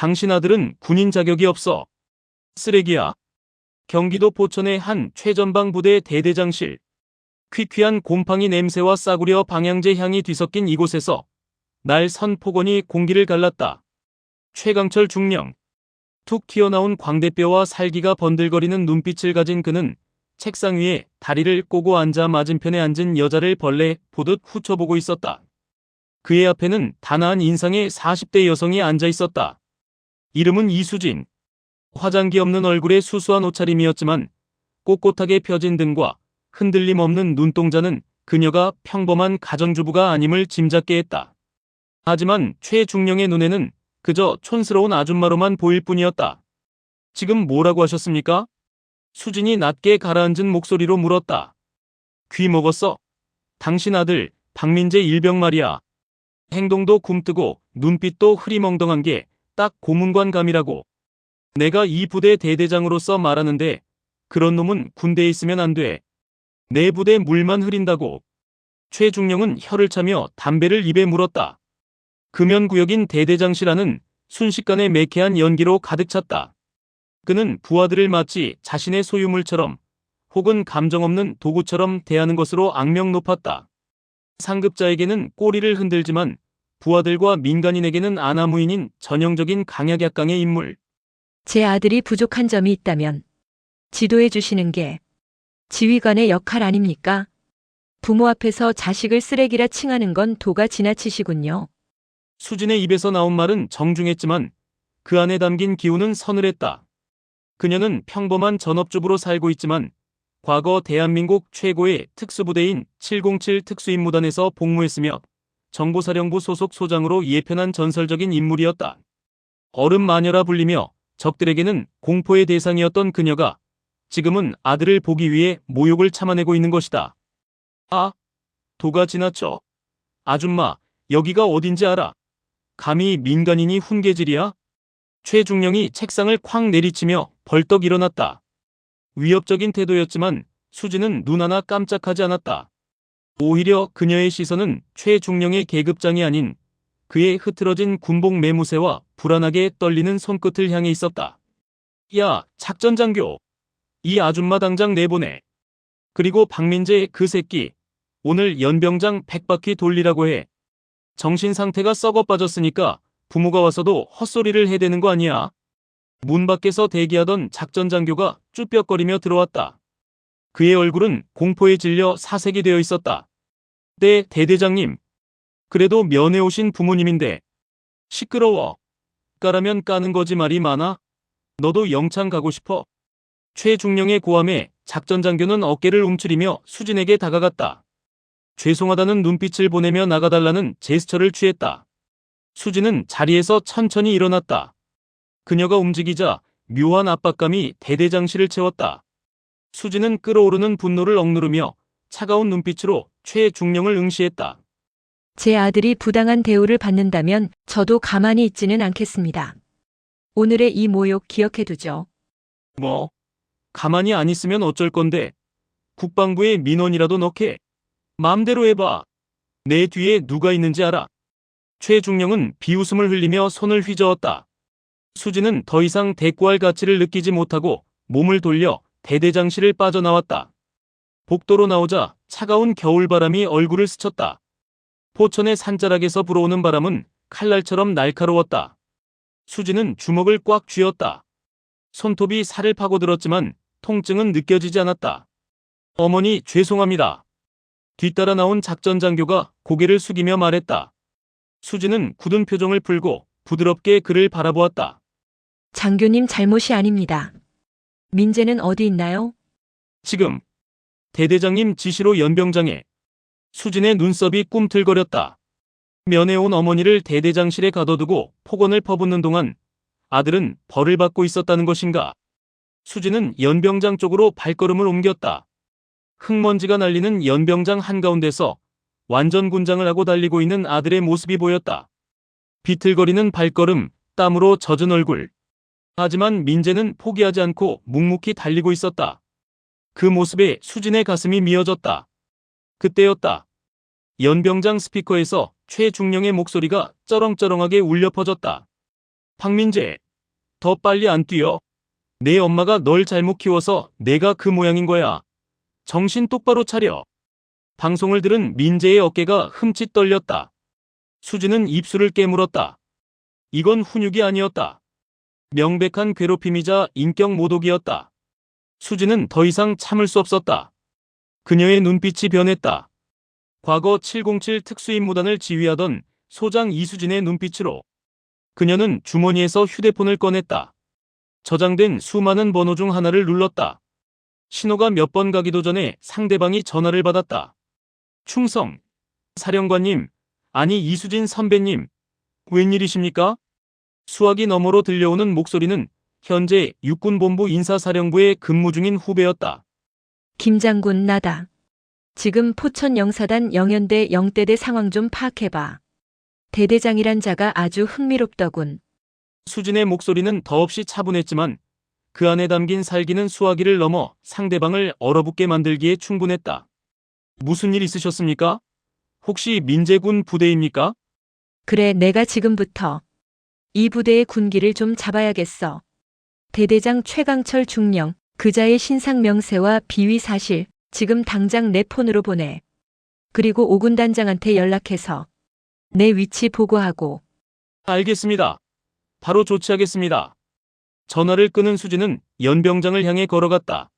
당신 아들은 군인 자격이 없어. 쓰레기야. 경기도 포천의 한 최전방 부대 대대장실. 퀴퀴한 곰팡이 냄새와 싸구려 방향제 향이 뒤섞인 이곳에서 날 선 폭언이 공기를 갈랐다. 최강철 중령. 툭 튀어나온 광대뼈와 살기가 번들거리는 눈빛을 가진 그는 책상 위에 다리를 꼬고 앉아 맞은편에 앉은 여자를 벌레 보듯 훑어보고 있었다. 그의 앞에는 단아한 인상의 40대 여성이 앉아 있었다. 이름은 이수진. 화장기 없는 얼굴에 수수한 옷차림이었지만 꼿꼿하게 펴진 등과 흔들림 없는 눈동자는 그녀가 평범한 가정주부가 아님을 짐작게 했다. 하지만 최중령의 눈에는 그저 촌스러운 아줌마로만 보일 뿐이었다. 지금 뭐라고 하셨습니까? 수진이 낮게 가라앉은 목소리로 물었다. 귀 먹었어? 당신 아들 박민재 일병 말이야. 행동도 굼뜨고 눈빛도 흐리멍덩한 게 딱 고문관감이라고. 내가 이 부대 대대장으로서 말하는데 그런 놈은 군대에 있으면 안 돼. 내 부대 물만 흐린다고. 최중령은 혀를 차며 담배를 입에 물었다. 금연구역인 대대장실 안은 순식간에 매캐한 연기로 가득 찼다. 그는 부하들을 마치 자신의 소유물처럼 혹은 감정 없는 도구처럼 대하는 것으로 악명 높았다. 상급자에게는 꼬리를 흔들지만 부하들과 민간인에게는 아나무인인 전형적인 강약약강의 인물. 제 아들이 부족한 점이 있다면 지도해 주시는 게 지휘관의 역할 아닙니까? 부모 앞에서 자식을 쓰레기라 칭하는 건 도가 지나치시군요. 수진의 입에서 나온 말은 정중했지만 그 안에 담긴 기운은 서늘했다. 그녀는 평범한 전업주부로 살고 있지만 과거 대한민국 최고의 특수부대인 707 특수임무단에서 복무했으며 정보사령부 소속 소장으로 예편한 전설적인 인물이었다. 얼음 마녀라 불리며 적들에게는 공포의 대상이었던 그녀가 지금은 아들을 보기 위해 모욕을 참아내고 있는 것이다. 아, 도가 지나쳐. 아줌마, 여기가 어딘지 알아? 감히 민간인이 훈계질이야? 최중령이 책상을 쾅 내리치며 벌떡 일어났다. 위협적인 태도였지만 수진은 눈 하나 깜짝하지 않았다. 오히려 그녀의 시선은 최중령의 계급장이 아닌 그의 흐트러진 군복 매무새와 불안하게 떨리는 손끝을 향해 있었다. 야, 작전장교. 이 아줌마 당장 내보내. 그리고 박민재 그 새끼. 오늘 연병장 100바퀴 돌리라고 해. 정신 상태가 썩어 빠졌으니까 부모가 와서도 헛소리를 해대는 거 아니야. 문 밖에서 대기하던 작전장교가 쭈뼛거리며 들어왔다. 그의 얼굴은 공포에 질려 사색이 되어 있었다. 네, 대대장님. 그래도 면회 오신 부모님인데. 시끄러워. 까라면 까는 거지 말이 많아? 너도 영창 가고 싶어? 최중령의 고함에 작전장교는 어깨를 움츠리며 수진에게 다가갔다. 죄송하다는 눈빛을 보내며 나가달라는 제스처를 취했다. 수진은 자리에서 천천히 일어났다. 그녀가 움직이자 묘한 압박감이 대대장실을 채웠다. 수진은 끓어오르는 분노를 억누르며 차가운 눈빛으로 최중령을 응시했다. 제 아들이 부당한 대우를 받는다면 저도 가만히 있지는 않겠습니다. 오늘의 이 모욕 기억해두죠. 뭐? 가만히 안 있으면 어쩔 건데? 국방부에 민원이라도 넣게. 마음대로 해봐. 내 뒤에 누가 있는지 알아. 최중령은 비웃음을 흘리며 손을 휘저었다. 수진은 더 이상 대꾸할 가치를 느끼지 못하고 몸을 돌려 대대장실을 빠져나왔다. 복도로 나오자 차가운 겨울바람이 얼굴을 스쳤다. 포천의 산자락에서 불어오는 바람은 칼날처럼 날카로웠다. 수진은 주먹을 꽉 쥐었다. 손톱이 살을 파고들었지만 통증은 느껴지지 않았다. 어머니, 죄송합니다. 뒤따라 나온 작전장교가 고개를 숙이며 말했다. 수진은 굳은 표정을 풀고 부드럽게 그를 바라보았다. 장교님 잘못이 아닙니다. 민재는 어디 있나요? 지금. 대대장님 지시로 연병장에. 수진의 눈썹이 꿈틀거렸다. 면회 온 어머니를 대대장실에 가둬두고 폭언을 퍼붓는 동안 아들은 벌을 받고 있었다는 것인가? 수진은 연병장 쪽으로 발걸음을 옮겼다. 흙먼지가 날리는 연병장 한가운데서 완전 군장을 하고 달리고 있는 아들의 모습이 보였다. 비틀거리는 발걸음, 땀으로 젖은 얼굴. 하지만 민재는 포기하지 않고 묵묵히 달리고 있었다. 그 모습에 수진의 가슴이 미어졌다. 그때였다. 연병장 스피커에서 최중령의 목소리가 쩌렁쩌렁하게 울려 퍼졌다. 박민재, 더 빨리 안 뛰어. 내 엄마가 널 잘못 키워서 내가 그 모양인 거야. 정신 똑바로 차려. 방송을 들은 민재의 어깨가 흠칫 떨렸다. 수지는 입술을 깨물었다. 이건 훈육이 아니었다. 명백한 괴롭힘이자 인격 모독이었다. 수지는 더 이상 참을 수 없었다. 그녀의 눈빛이 변했다. 과거 707 특수임무단을 지휘하던 소장 이수진의 눈빛으로. 그녀는 주머니에서 휴대폰을 꺼냈다. 저장된 수많은 번호 중 하나를 눌렀다. 신호가 몇 번 가기도 전에 상대방이 전화를 받았다. 충성, 사령관님, 아니 이수진 선배님, 웬일이십니까? 수화기 너머로 들려오는 목소리는 현재 육군본부 인사사령부에 근무 중인 후배였다. 김 장군 나다. 지금 포천 영사단 영연대 영대대 상황 좀 파악해봐. 대대장이란 자가 아주 흥미롭더군. 수진의 목소리는 더없이 차분했지만 그 안에 담긴 살기는 수화기를 넘어 상대방을 얼어붙게 만들기에 충분했다. 무슨 일 있으셨습니까? 혹시 민재군 부대입니까? 그래, 내가 지금부터 이 부대의 군기를 좀 잡아야겠어. 대대장 최강철 중령, 그자의 신상 명세와 비위 사실 지금 당장 내 폰으로 보내. 그리고 오군 단장한테 연락해서 내 위치 보고하고. 알겠습니다. 바로 조치하겠습니다. 전화를 끊은 수지는 연병장을 향해 걸어갔다.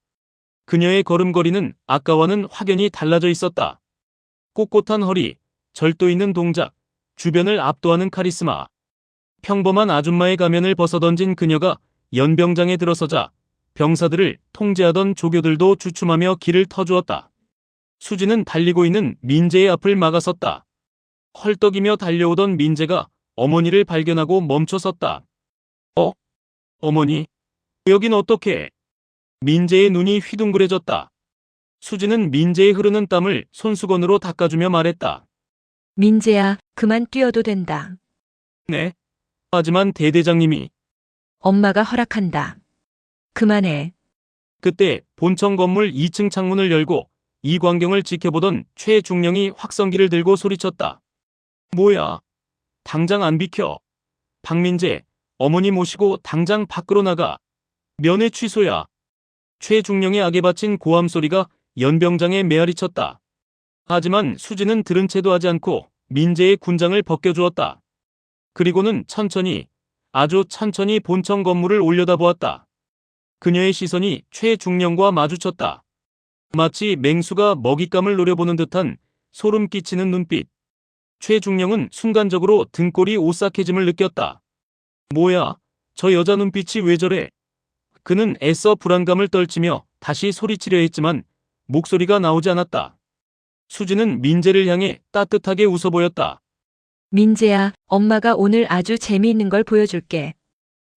그녀의 걸음걸이는 아까와는 확연히 달라져 있었다. 꼿꼿한 허리, 절도 있는 동작, 주변을 압도하는 카리스마. 평범한 아줌마의 가면을 벗어던진 그녀가 연병장에 들어서자 병사들을 통제하던 조교들도 주춤하며 길을 터주었다. 수지는 달리고 있는 민재의 앞을 막아섰다. 헐떡이며 달려오던 민재가 어머니를 발견하고 멈춰섰다. 어머니, 여긴 어떻게? 민재의 눈이 휘둥그레졌다. 수지는 민재의 흐르는 땀을 손수건으로 닦아주며 말했다. 민재야, 그만 뛰어도 된다. 네. 하지만 대대장님이. 엄마가 허락한다. 그만해. 그때 본청 건물 2층 창문을 열고 이 광경을 지켜보던 최중령이 확성기를 들고 소리쳤다. 뭐야? 당장 안 비켜. 박민재, 어머니 모시고 당장 밖으로 나가. 면회 취소야. 최중령의 악에 바친 고함 소리가 연병장에 메아리쳤다. 하지만 수지는 들은 채도 하지 않고 민재의 군장을 벗겨주었다. 그리고는 천천히, 아주 천천히 본청 건물을 올려다보았다. 그녀의 시선이 최중령과 마주쳤다. 마치 맹수가 먹잇감을 노려보는 듯한 소름 끼치는 눈빛. 최중령은 순간적으로 등골이 오싹해짐을 느꼈다. 뭐야, 저 여자 눈빛이 왜 저래? 그는 애써 불안감을 떨치며 다시 소리치려 했지만 목소리가 나오지 않았다. 수지는 민재를 향해 따뜻하게 웃어 보였다. 민재야, 엄마가 오늘 아주 재미있는 걸 보여줄게.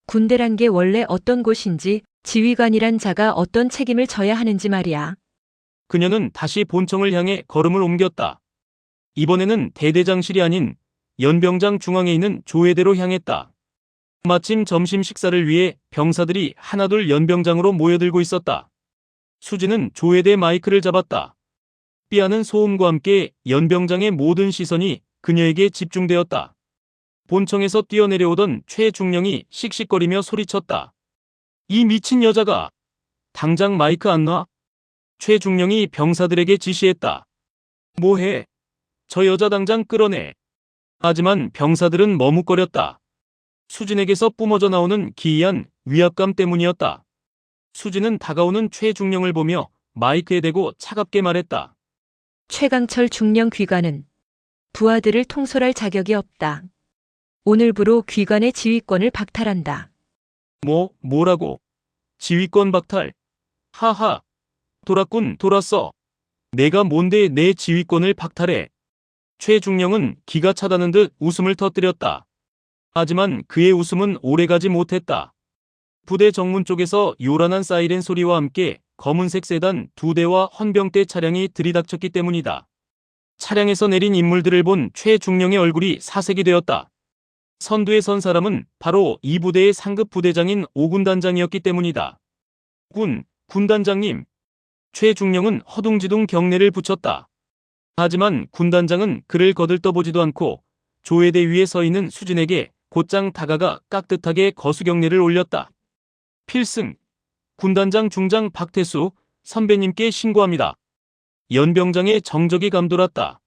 군대란 게 원래 어떤 곳인지, 지휘관이란 자가 어떤 책임을 져야 하는지 말이야. 그녀는 다시 본청을 향해 걸음을 옮겼다. 이번에는 대대장실이 아닌 연병장 중앙에 있는 조회대로 향했다. 마침 점심 식사를 위해 병사들이 하나둘 연병장으로 모여들고 있었다. 수지는 조회대 마이크를 잡았다. 삐하는 소음과 함께 연병장의 모든 시선이 그녀에게 집중되었다. 본청에서 뛰어내려오던 최중령이 씩씩거리며 소리쳤다. 이 미친 여자가 당장 마이크 안 놔? 최중령이 병사들에게 지시했다. 뭐해? 저 여자 당장 끌어내. 하지만 병사들은 머뭇거렸다. 수진에게서 뿜어져 나오는 기이한 위압감 때문이었다. 수진은 다가오는 최중령을 보며 마이크에 대고 차갑게 말했다. 최강철 중령 귀관은 부하들을 통솔할 자격이 없다. 오늘부로 귀관의 지휘권을 박탈한다. 뭐라고? 지휘권 박탈? 하하. 돌았군, 돌았어. 내가 뭔데 내 지휘권을 박탈해? 최중령은 기가 차다는 듯 웃음을 터뜨렸다. 하지만 그의 웃음은 오래가지 못했다. 부대 정문 쪽에서 요란한 사이렌 소리와 함께 검은색 세단 2대와 헌병대 차량이 들이닥쳤기 때문이다. 차량에서 내린 인물들을 본 최중령의 얼굴이 사색이 되었다. 선두에 선 사람은 바로 이 부대의 상급 부대장인 오군단장이었기 때문이다. 군단장님. 최중령은 허둥지둥 경례를 붙였다. 하지만 군단장은 그를 거들떠보지도 않고 조회대 위에 서 있는 수진에게 곧장 다가가 깍듯하게 거수경례를 올렸다. 필승! 군단장 중장 박태수 선배님께 신고합니다. 연병장의 정적이 감돌았다.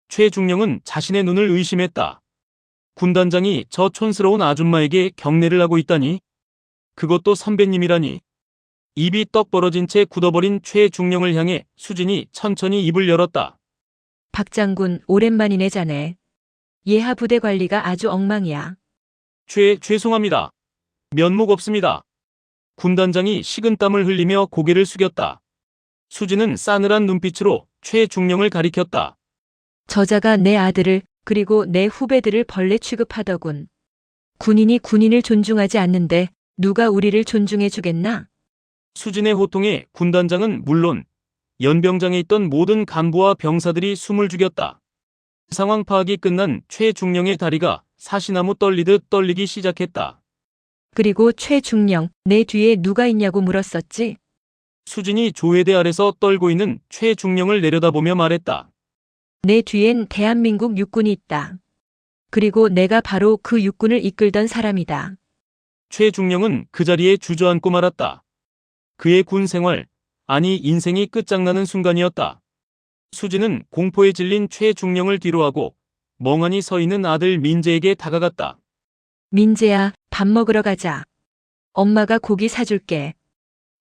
최중령은 자신의 눈을 의심했다. 군단장이 저 촌스러운 아줌마에게 경례를 하고 있다니? 그것도 선배님이라니? 입이 떡 벌어진 채 굳어버린 최중령을 향해 수진이 천천히 입을 열었다. 박 장군, 오랜만이네 자네. 예하 부대 관리가 아주 엉망이야. 죄송합니다. 면목 없습니다. 군단장이 식은땀을 흘리며 고개를 숙였다. 수진은 싸늘한 눈빛으로 최중령을 가리켰다. 저자가 내 아들을 그리고 내 후배들을 벌레 취급하더군. 군인이 군인을 존중하지 않는데 누가 우리를 존중해 주겠나? 수진의 호통에 군단장은 물론 연병장에 있던 모든 간부와 병사들이 숨을 죽였다. 상황 파악이 끝난 최중령의 다리가 사시나무 떨리듯 떨리기 시작했다. 그리고 최중령, 내 뒤에 누가 있냐고 물었었지. 수진이 조회대 아래서 떨고 있는 최중령을 내려다보며 말했다. 내 뒤엔 대한민국 육군이 있다. 그리고 내가 바로 그 육군을 이끌던 사람이다. 최중령은 그 자리에 주저앉고 말았다. 그의 군 생활, 아니 인생이 끝장나는 순간이었다. 수진은 공포에 질린 최중령을 뒤로하고 멍하니 서 있는 아들 민재에게 다가갔다. 민재야, 밥 먹으러 가자. 엄마가 고기 사줄게.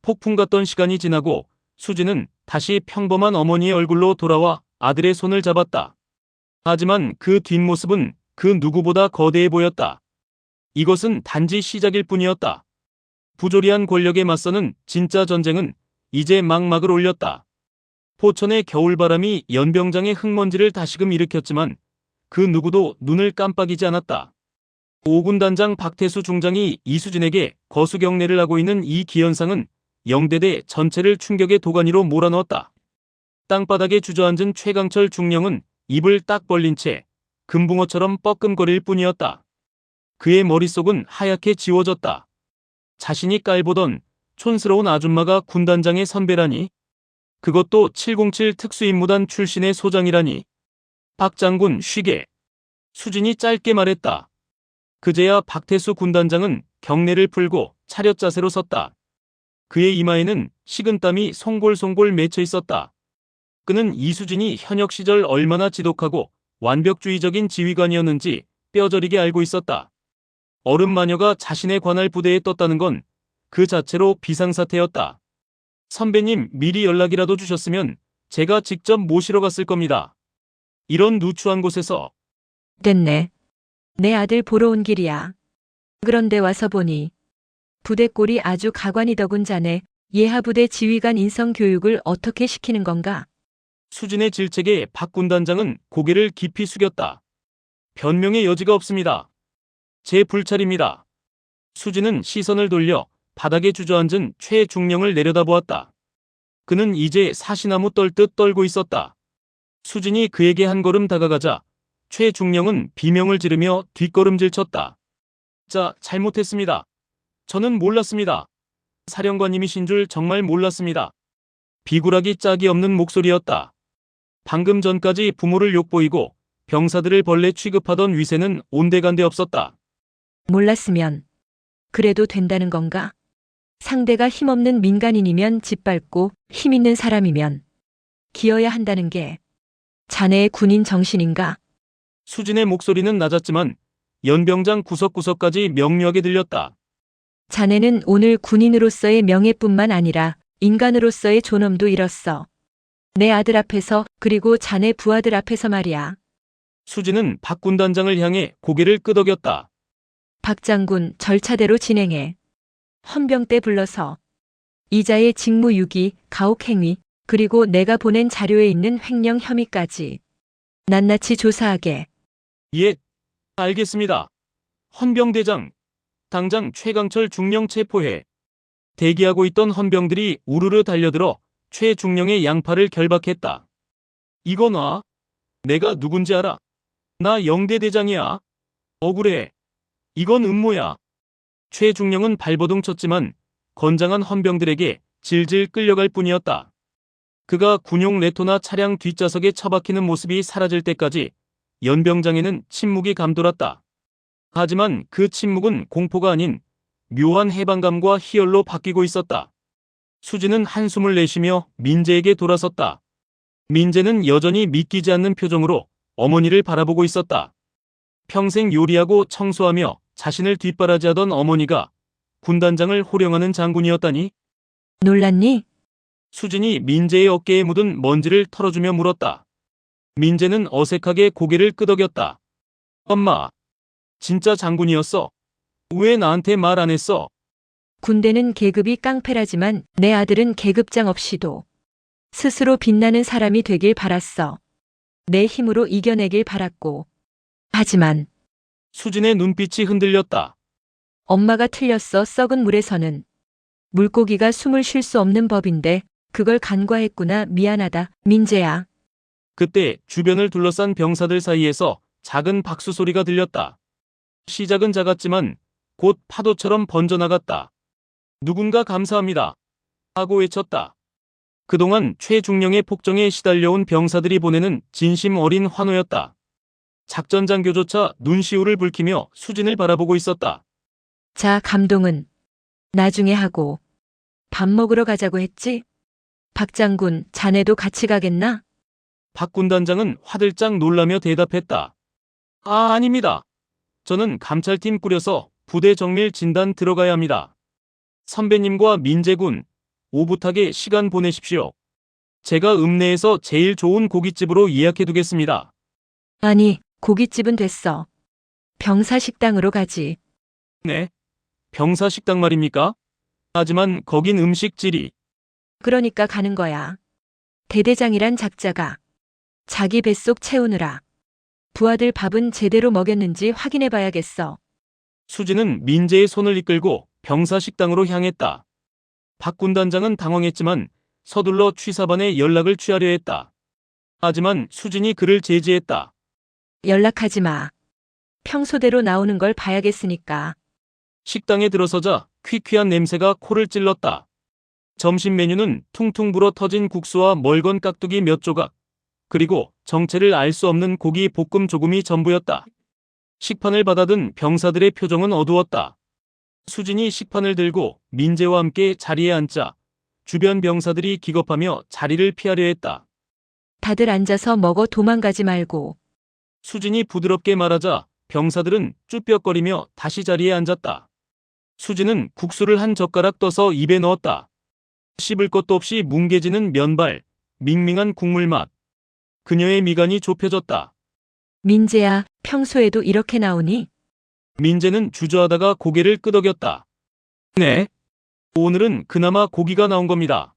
폭풍 같던 시간이 지나고 수진은 다시 평범한 어머니의 얼굴로 돌아와 아들의 손을 잡았다. 하지만 그 뒷모습은 그 누구보다 거대해 보였다. 이것은 단지 시작일 뿐이었다. 부조리한 권력에 맞서는 진짜 전쟁은 이제 막막을 올렸다. 포천의 겨울바람이 연병장의 흙먼지를 다시금 일으켰지만 그 누구도 눈을 깜빡이지 않았다. 5군 단장 박태수 중장이 이수진에게 거수경례를 하고 있는 이 기현상은 영대대 전체를 충격의 도가니로 몰아넣었다. 땅바닥에 주저앉은 최강철 중령은 입을 딱 벌린 채 금붕어처럼 뻐끔거릴 뿐이었다. 그의 머릿속은 하얗게 지워졌다. 자신이 깔보던 촌스러운 아줌마가 군단장의 선배라니? 그것도 707 특수임무단 출신의 소장이라니? 박 장군 쉬게. 수진이 짧게 말했다. 그제야 박태수 군단장은 경례를 풀고 차렷 자세로 섰다. 그의 이마에는 식은땀이 송골송골 맺혀 있었다. 그는 이수진이 현역 시절 얼마나 지독하고 완벽주의적인 지휘관이었는지 뼈저리게 알고 있었다. 어른 마녀가 자신의 관할 부대에 떴다는 건 그 자체로 비상사태였다. 선배님 미리 연락이라도 주셨으면 제가 직접 모시러 갔을 겁니다. 이런 누추한 곳에서 됐네. 내 아들 보러 온 길이야. 그런데 와서 보니 부대 꼴이 아주 가관이더군 자네. 예하 부대 지휘관 인성 교육을 어떻게 시키는 건가? 수진의 질책에 박 군단장은 고개를 깊이 숙였다. 변명의 여지가 없습니다. 제 불찰입니다. 수진은 시선을 돌려 바닥에 주저앉은 최중령을 내려다보았다. 그는 이제 사시나무 떨듯 떨고 있었다. 수진이 그에게 한 걸음 다가가자 최중령은 비명을 지르며 뒷걸음질 쳤다. 자, 잘못했습니다. 저는 몰랐습니다. 사령관님이신 줄 정말 몰랐습니다. 비굴하기 짝이 없는 목소리였다. 방금 전까지 부모를 욕보이고 병사들을 벌레 취급하던 위세는 온데간데 없었다. 몰랐으면 그래도 된다는 건가? 상대가 힘없는 민간인이면 짓밟고 힘 있는 사람이면 기어야 한다는 게 자네의 군인 정신인가? 수진의 목소리는 낮았지만 연병장 구석구석까지 명료하게 들렸다. 자네는 오늘 군인으로서의 명예뿐만 아니라 인간으로서의 존엄도 잃었어. 내 아들 앞에서 그리고 자네 부하들 앞에서 말이야. 수진은 박 군단장을 향해 고개를 끄덕였다. 박 장군 절차대로 진행해. 헌병 때 불러서 이자의 직무유기, 가혹행위, 그리고 내가 보낸 자료에 있는 횡령 혐의까지 낱낱이 조사하게. 예, 알겠습니다. 헌병대장, 당장 최강철 중령 체포해. 대기하고 있던 헌병들이 우르르 달려들어 최중령의 양팔을 결박했다. 이거 놔. 내가 누군지 알아. 나 영대대장이야. 억울해. 이건 음모야. 최중령은 발버둥 쳤지만 건장한 헌병들에게 질질 끌려갈 뿐이었다. 그가 군용 레토나 차량 뒷좌석에 처박히는 모습이 사라질 때까지 연병장에는 침묵이 감돌았다. 하지만 그 침묵은 공포가 아닌 묘한 해방감과 희열로 바뀌고 있었다. 수지는 한숨을 내쉬며 민재에게 돌아섰다. 민재는 여전히 믿기지 않는 표정으로 어머니를 바라보고 있었다. 평생 요리하고 청소하며 자신을 뒷바라지하던 어머니가 군단장을 호령하는 장군이었다니? 놀랐니? 수진이 민재의 어깨에 묻은 먼지를 털어주며 물었다. 민재는 어색하게 고개를 끄덕였다. 엄마, 진짜 장군이었어. 왜 나한테 말 안 했어? 군대는 계급이 깡패라지만 내 아들은 계급장 없이도 스스로 빛나는 사람이 되길 바랐어. 내 힘으로 이겨내길 바랐고. 하지만 수진의 눈빛이 흔들렸다. 엄마가 틀렸어. 썩은 물에서는 물고기가 숨을 쉴 수 없는 법인데 그걸 간과했구나. 미안하다. 민재야. 그때 주변을 둘러싼 병사들 사이에서 작은 박수 소리가 들렸다. 시작은 작았지만 곧 파도처럼 번져나갔다. 누군가 감사합니다. 하고 외쳤다. 그동안 최중령의 폭정에 시달려온 병사들이 보내는 진심 어린 환호였다. 작전 장교조차 눈시울을 붉히며 수진을 바라보고 있었다. 자, 감동은 나중에 하고 밥 먹으러 가자고 했지? 박 장군, 자네도 같이 가겠나? 박 군단장은 화들짝 놀라며 대답했다. 아, 아닙니다. 저는 감찰팀 꾸려서 부대 정밀 진단 들어가야 합니다. 선배님과 민재군, 오붓하게 시간 보내십시오. 제가 읍내에서 제일 좋은 고깃집으로 예약해두겠습니다. 아니, 고깃집은 됐어. 병사 식당으로 가지. 네? 병사 식당 말입니까? 하지만 거긴 음식 질이. 그러니까 가는 거야. 대대장이란 작자가 자기 뱃속 채우느라 부하들 밥은 제대로 먹였는지 확인해 봐야겠어. 수지는 민재의 손을 이끌고 병사 식당으로 향했다. 박 군단장은 당황했지만 서둘러 취사반에 연락을 취하려 했다. 하지만 수진이 그를 제지했다. 연락하지 마. 평소대로 나오는 걸 봐야겠으니까. 식당에 들어서자 퀴퀴한 냄새가 코를 찔렀다. 점심 메뉴는 퉁퉁 불어 터진 국수와 멀건 깍두기 몇 조각, 그리고 정체를 알 수 없는 고기 볶음 조금이 전부였다. 식판을 받아든 병사들의 표정은 어두웠다. 수진이 식판을 들고 민재와 함께 자리에 앉자 주변 병사들이 기겁하며 자리를 피하려 했다. 다들 앉아서 먹어. 도망가지 말고. 수진이 부드럽게 말하자 병사들은 쭈뼛거리며 다시 자리에 앉았다. 수진은 국수를 한 젓가락 떠서 입에 넣었다. 씹을 것도 없이 뭉개지는 면발, 밍밍한 국물 맛. 그녀의 미간이 좁혀졌다. 민재야, 평소에도 이렇게 나오니? 민재는 주저하다가 고개를 끄덕였다. 네. 오늘은 그나마 고기가 나온 겁니다.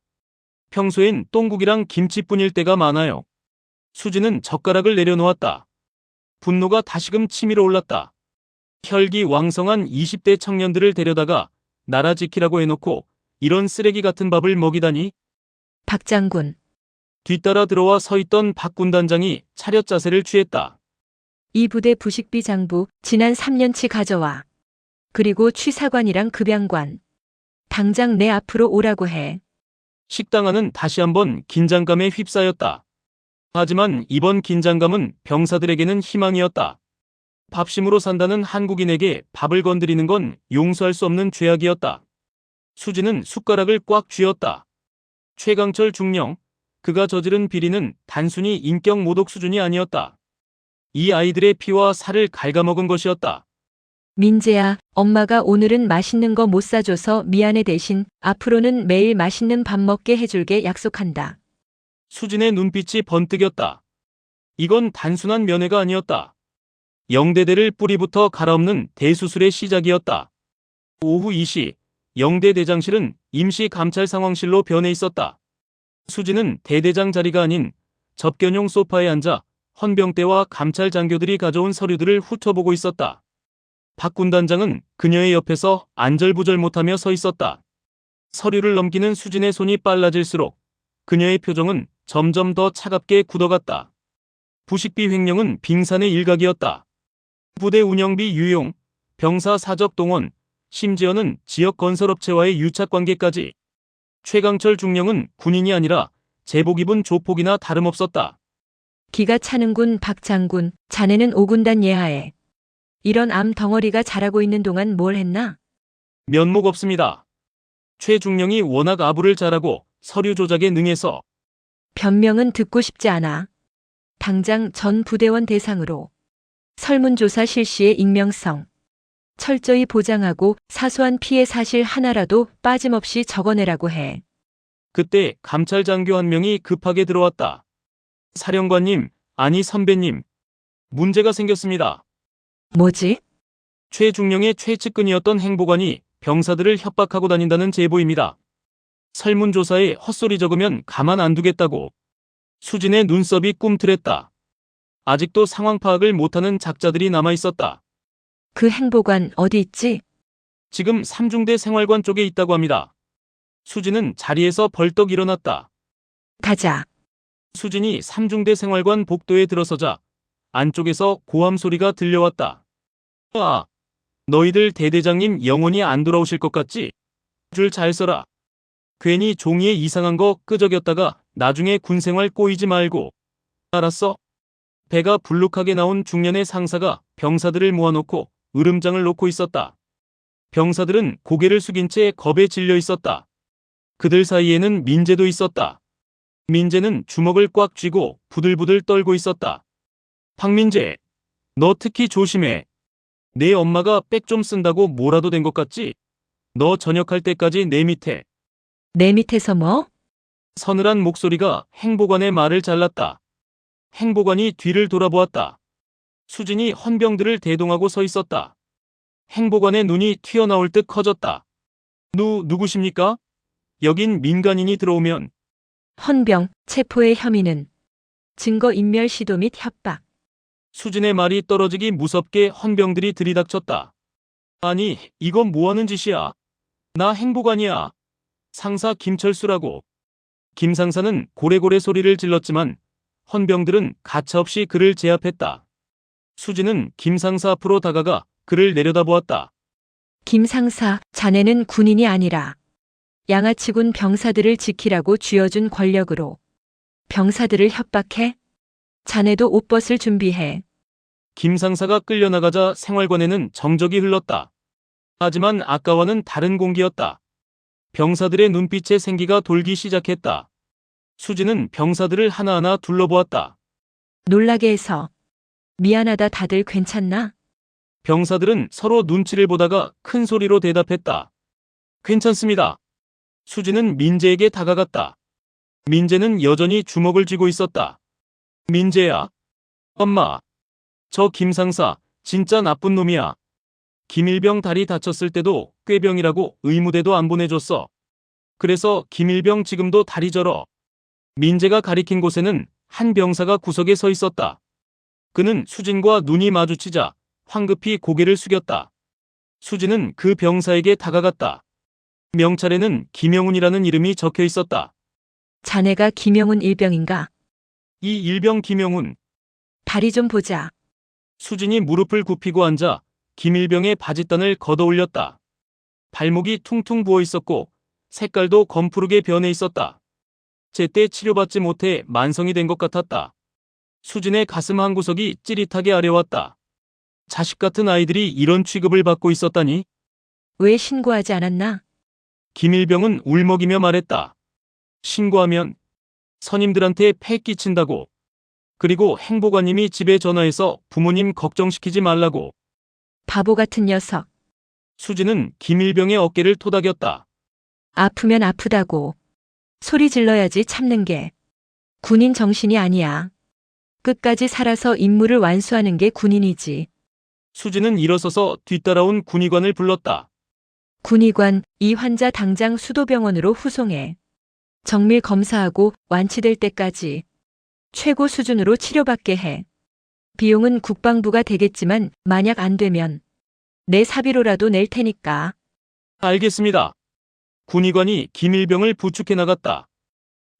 평소엔 똥국이랑 김치뿐일 때가 많아요. 수지는 젓가락을 내려놓았다. 분노가 다시금 치밀어 올랐다. 혈기왕성한 20대 청년들을 데려다가 나라 지키라고 해놓고 이런 쓰레기 같은 밥을 먹이다니. 박 장군. 뒤따라 들어와 서있던 박 군단장이 차렷 자세를 취했다. 이 부대 부식비 장부 지난 3년치 가져와. 그리고 취사관이랑 급양관. 당장 내 앞으로 오라고 해. 식당 안은 다시 한번 긴장감에 휩싸였다. 하지만 이번 긴장감은 병사들에게는 희망이었다. 밥심으로 산다는 한국인에게 밥을 건드리는 건 용서할 수 없는 죄악이었다. 수지는 숟가락을 꽉 쥐었다. 최강철 중령, 그가 저지른 비리는 단순히 인격 모독 수준이 아니었다. 이 아이들의 피와 살을 갉아먹은 것이었다. 민재야, 엄마가 오늘은 맛있는 거 못 사줘서 미안해. 대신 앞으로는 매일 맛있는 밥 먹게 해줄게. 약속한다. 수진의 눈빛이 번뜩였다. 이건 단순한 면회가 아니었다. 영대대를 뿌리부터 갈아엎는 대수술의 시작이었다. 오후 2시, 영대 대장실은 임시 감찰 상황실로 변해 있었다. 수진은 대대장 자리가 아닌 접견용 소파에 앉아 헌병대와 감찰 장교들이 가져온 서류들을 훑어보고 있었다. 박 군단장은 그녀의 옆에서 안절부절 못하며 서 있었다. 서류를 넘기는 수진의 손이 빨라질수록 그녀의 표정은 점점 더 차갑게 굳어갔다. 부식비 횡령은 빙산의 일각이었다. 부대 운영비 유용, 병사 사적 동원, 심지어는 지역 건설업체와의 유착관계까지. 최강철 중령은 군인이 아니라 제복 입은 조폭이나 다름없었다. 기가 차는군. 박 장군. 자네는 5군단 예하에 이런 암 덩어리가 자라고 있는 동안 뭘 했나? 면목 없습니다. 최중령이 워낙 아부를 잘하고 서류 조작에 능해서 변명은 듣고 싶지 않아. 당장 전 부대원 대상으로 설문조사 실시의 익명성 철저히 보장하고 사소한 피해 사실 하나라도 빠짐없이 적어내라고 해. 그때 감찰 장교 한 명이 급하게 들어왔다. 사령관님, 아니 선배님, 문제가 생겼습니다. 뭐지? 최중령의 최측근이었던 행보관이 병사들을 협박하고 다닌다는 제보입니다. 설문조사에 헛소리 적으면 가만 안 두겠다고. 수진의 눈썹이 꿈틀했다. 아직도 상황 파악을 못하는 작자들이 남아있었다. 그 행보관 어디 있지? 지금 삼중대 생활관 쪽에 있다고 합니다. 수진은 자리에서 벌떡 일어났다. 가자. 수진이 삼중대 생활관 복도에 들어서자 안쪽에서 고함 소리가 들려왔다. 아, 너희들 대대장님 영원히 안 돌아오실 것 같지? 줄 잘 써라. 괜히 종이에 이상한 거 끄적였다가 나중에 군생활 꼬이지 말고. 알았어? 배가 불룩하게 나온 중년의 상사가 병사들을 모아놓고 으름장을 놓고 있었다. 병사들은 고개를 숙인 채 겁에 질려 있었다. 그들 사이에는 민재도 있었다. 민재는 주먹을 꽉 쥐고 부들부들 떨고 있었다. 박민재, 너 특히 조심해. 내 엄마가 백 좀 쓴다고 뭐라도 된 것 같지? 너 전역할 때까지 내 밑에. 내 밑에서 뭐? 서늘한 목소리가 행보관의 말을 잘랐다. 행보관이 뒤를 돌아보았다. 수진이 헌병들을 대동하고 서 있었다. 행보관의 눈이 튀어나올 듯 커졌다. 누구십니까? 여긴 민간인이 들어오면. 헌병, 체포의 혐의는 증거 인멸 시도 및 협박. 수진의 말이 떨어지기 무섭게 헌병들이 들이닥쳤다. 아니, 이건 뭐하는 짓이야? 나 행보관이야. 상사 김철수라고. 김 상사는 고래고래 소리를 질렀지만 헌병들은 가차없이 그를 제압했다. 수진은 김 상사 앞으로 다가가 그를 내려다보았다. 김 상사, 자네는 군인이 아니라 양아치군 병사들을 지키라고 쥐어준 권력으로 병사들을 협박해? 자네도 옷 벗을 준비해. 김 상사가 끌려나가자 생활관에는 정적이 흘렀다. 하지만 아까와는 다른 공기였다. 병사들의 눈빛에 생기가 돌기 시작했다. 수진은 병사들을 하나하나 둘러보았다. 놀라게 해서. 미안하다 다들 괜찮나? 병사들은 서로 눈치를 보다가 큰 소리로 대답했다. 괜찮습니다. 수진은 민재에게 다가갔다. 민재는 여전히 주먹을 쥐고 있었다. 민재야. 엄마. 저 김상사 진짜 나쁜 놈이야. 김일병 다리 다쳤을 때도 꾀병이라고 의무대도 안 보내줬어. 그래서 김일병 지금도 다리 절어. 민재가 가리킨 곳에는 한 병사가 구석에 서 있었다. 그는 수진과 눈이 마주치자 황급히 고개를 숙였다. 수진은 그 병사에게 다가갔다. 명찰에는 김영훈이라는 이름이 적혀 있었다. 자네가 김영훈 일병인가? 이 일병 김영훈. 다리 좀 보자. 수진이 무릎을 굽히고 앉아 김일병의 바짓단을 걷어 올렸다. 발목이 퉁퉁 부어 있었고 색깔도 검푸르게 변해 있었다. 제때 치료받지 못해 만성이 된 것 같았다. 수진의 가슴 한구석이 찌릿하게 아려왔다. 자식 같은 아이들이 이런 취급을 받고 있었다니? 왜 신고하지 않았나? 김일병은 울먹이며 말했다. 신고하면 선임들한테 패 끼친다고. 그리고 행보관님이 집에 전화해서 부모님 걱정시키지 말라고. 바보 같은 녀석. 수진은 김일병의 어깨를 토닥였다. 아프면 아프다고. 소리 질러야지 참는 게. 군인 정신이 아니야. 끝까지 살아서 임무를 완수하는 게 군인이지. 수진은 일어서서 뒤따라온 군의관을 불렀다. 군의관, 이 환자 당장 수도병원으로 후송해. 정밀 검사하고 완치될 때까지 최고 수준으로 치료받게 해. 비용은 국방부가 되겠지만 만약 안 되면 내 사비로라도 낼 테니까. 알겠습니다. 군의관이 김일병을 부축해 나갔다.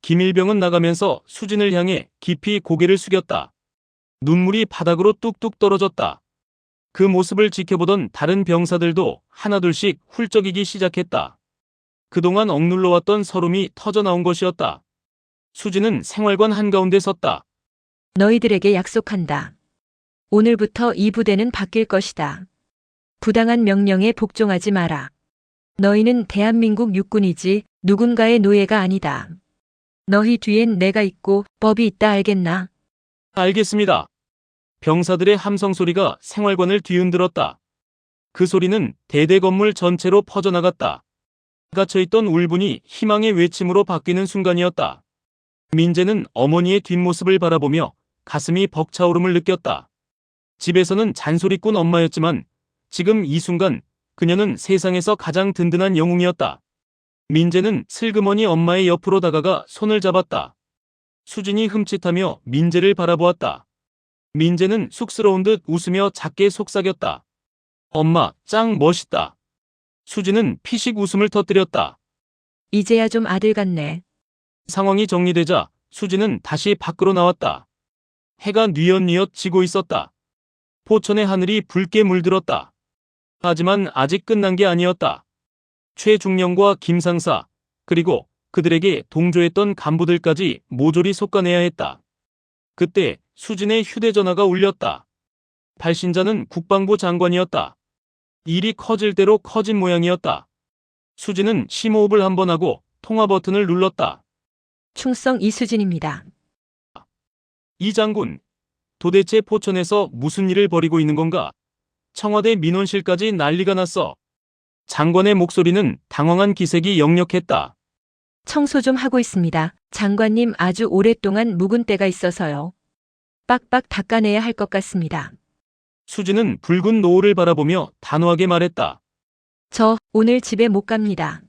김일병은 나가면서 수진을 향해 깊이 고개를 숙였다. 눈물이 바닥으로 뚝뚝 떨어졌다. 그 모습을 지켜보던 다른 병사들도 하나둘씩 훌쩍이기 시작했다. 그동안 억눌러왔던 서름이 터져나온 것이었다. 수진은 생활관 한가운데 섰다. 너희들에게 약속한다. 오늘부터 이 부대는 바뀔 것이다. 부당한 명령에 복종하지 마라. 너희는 대한민국 육군이지 누군가의 노예가 아니다. 너희 뒤엔 내가 있고 법이 있다 알겠나? 알겠습니다. 병사들의 함성 소리가 생활관을 뒤흔들었다. 그 소리는 대대 건물 전체로 퍼져나갔다. 갇혀있던 울분이 희망의 외침으로 바뀌는 순간이었다. 민재는 어머니의 뒷모습을 바라보며 가슴이 벅차오름을 느꼈다. 집에서는 잔소리꾼 엄마였지만 지금 이 순간 그녀는 세상에서 가장 든든한 영웅이었다. 민재는 슬그머니 엄마의 옆으로 다가가 손을 잡았다. 수진이 흠칫하며 민재를 바라보았다. 민재는 쑥스러운 듯 웃으며 작게 속삭였다. 엄마, 짱 멋있다. 수진은 피식 웃음을 터뜨렸다. 이제야 좀 아들 같네. 상황이 정리되자 수진은 다시 밖으로 나왔다. 해가 뉘엿뉘엿 지고 있었다. 포천의 하늘이 붉게 물들었다. 하지만 아직 끝난 게 아니었다. 최중령과 김상사, 그리고 그들에게 동조했던 간부들까지 모조리 솎아내야 했다. 그때 수진의 휴대전화가 울렸다. 발신자는 국방부 장관이었다. 일이 커질 대로 커진 모양이었다. 수진은 심호흡을 한번 하고 통화 버튼을 눌렀다. 충성 이수진입니다. 이 장군, 도대체 포천에서 무슨 일을 벌이고 있는 건가? 청와대 민원실까지 난리가 났어. 장관의 목소리는 당황한 기색이 역력했다. 청소 좀 하고 있습니다. 장관님 아주 오랫동안 묵은 때가 있어서요. 빡빡 닦아내야 할 것 같습니다. 수진은 붉은 노을을 바라보며 단호하게 말했다. 저 오늘 집에 못 갑니다.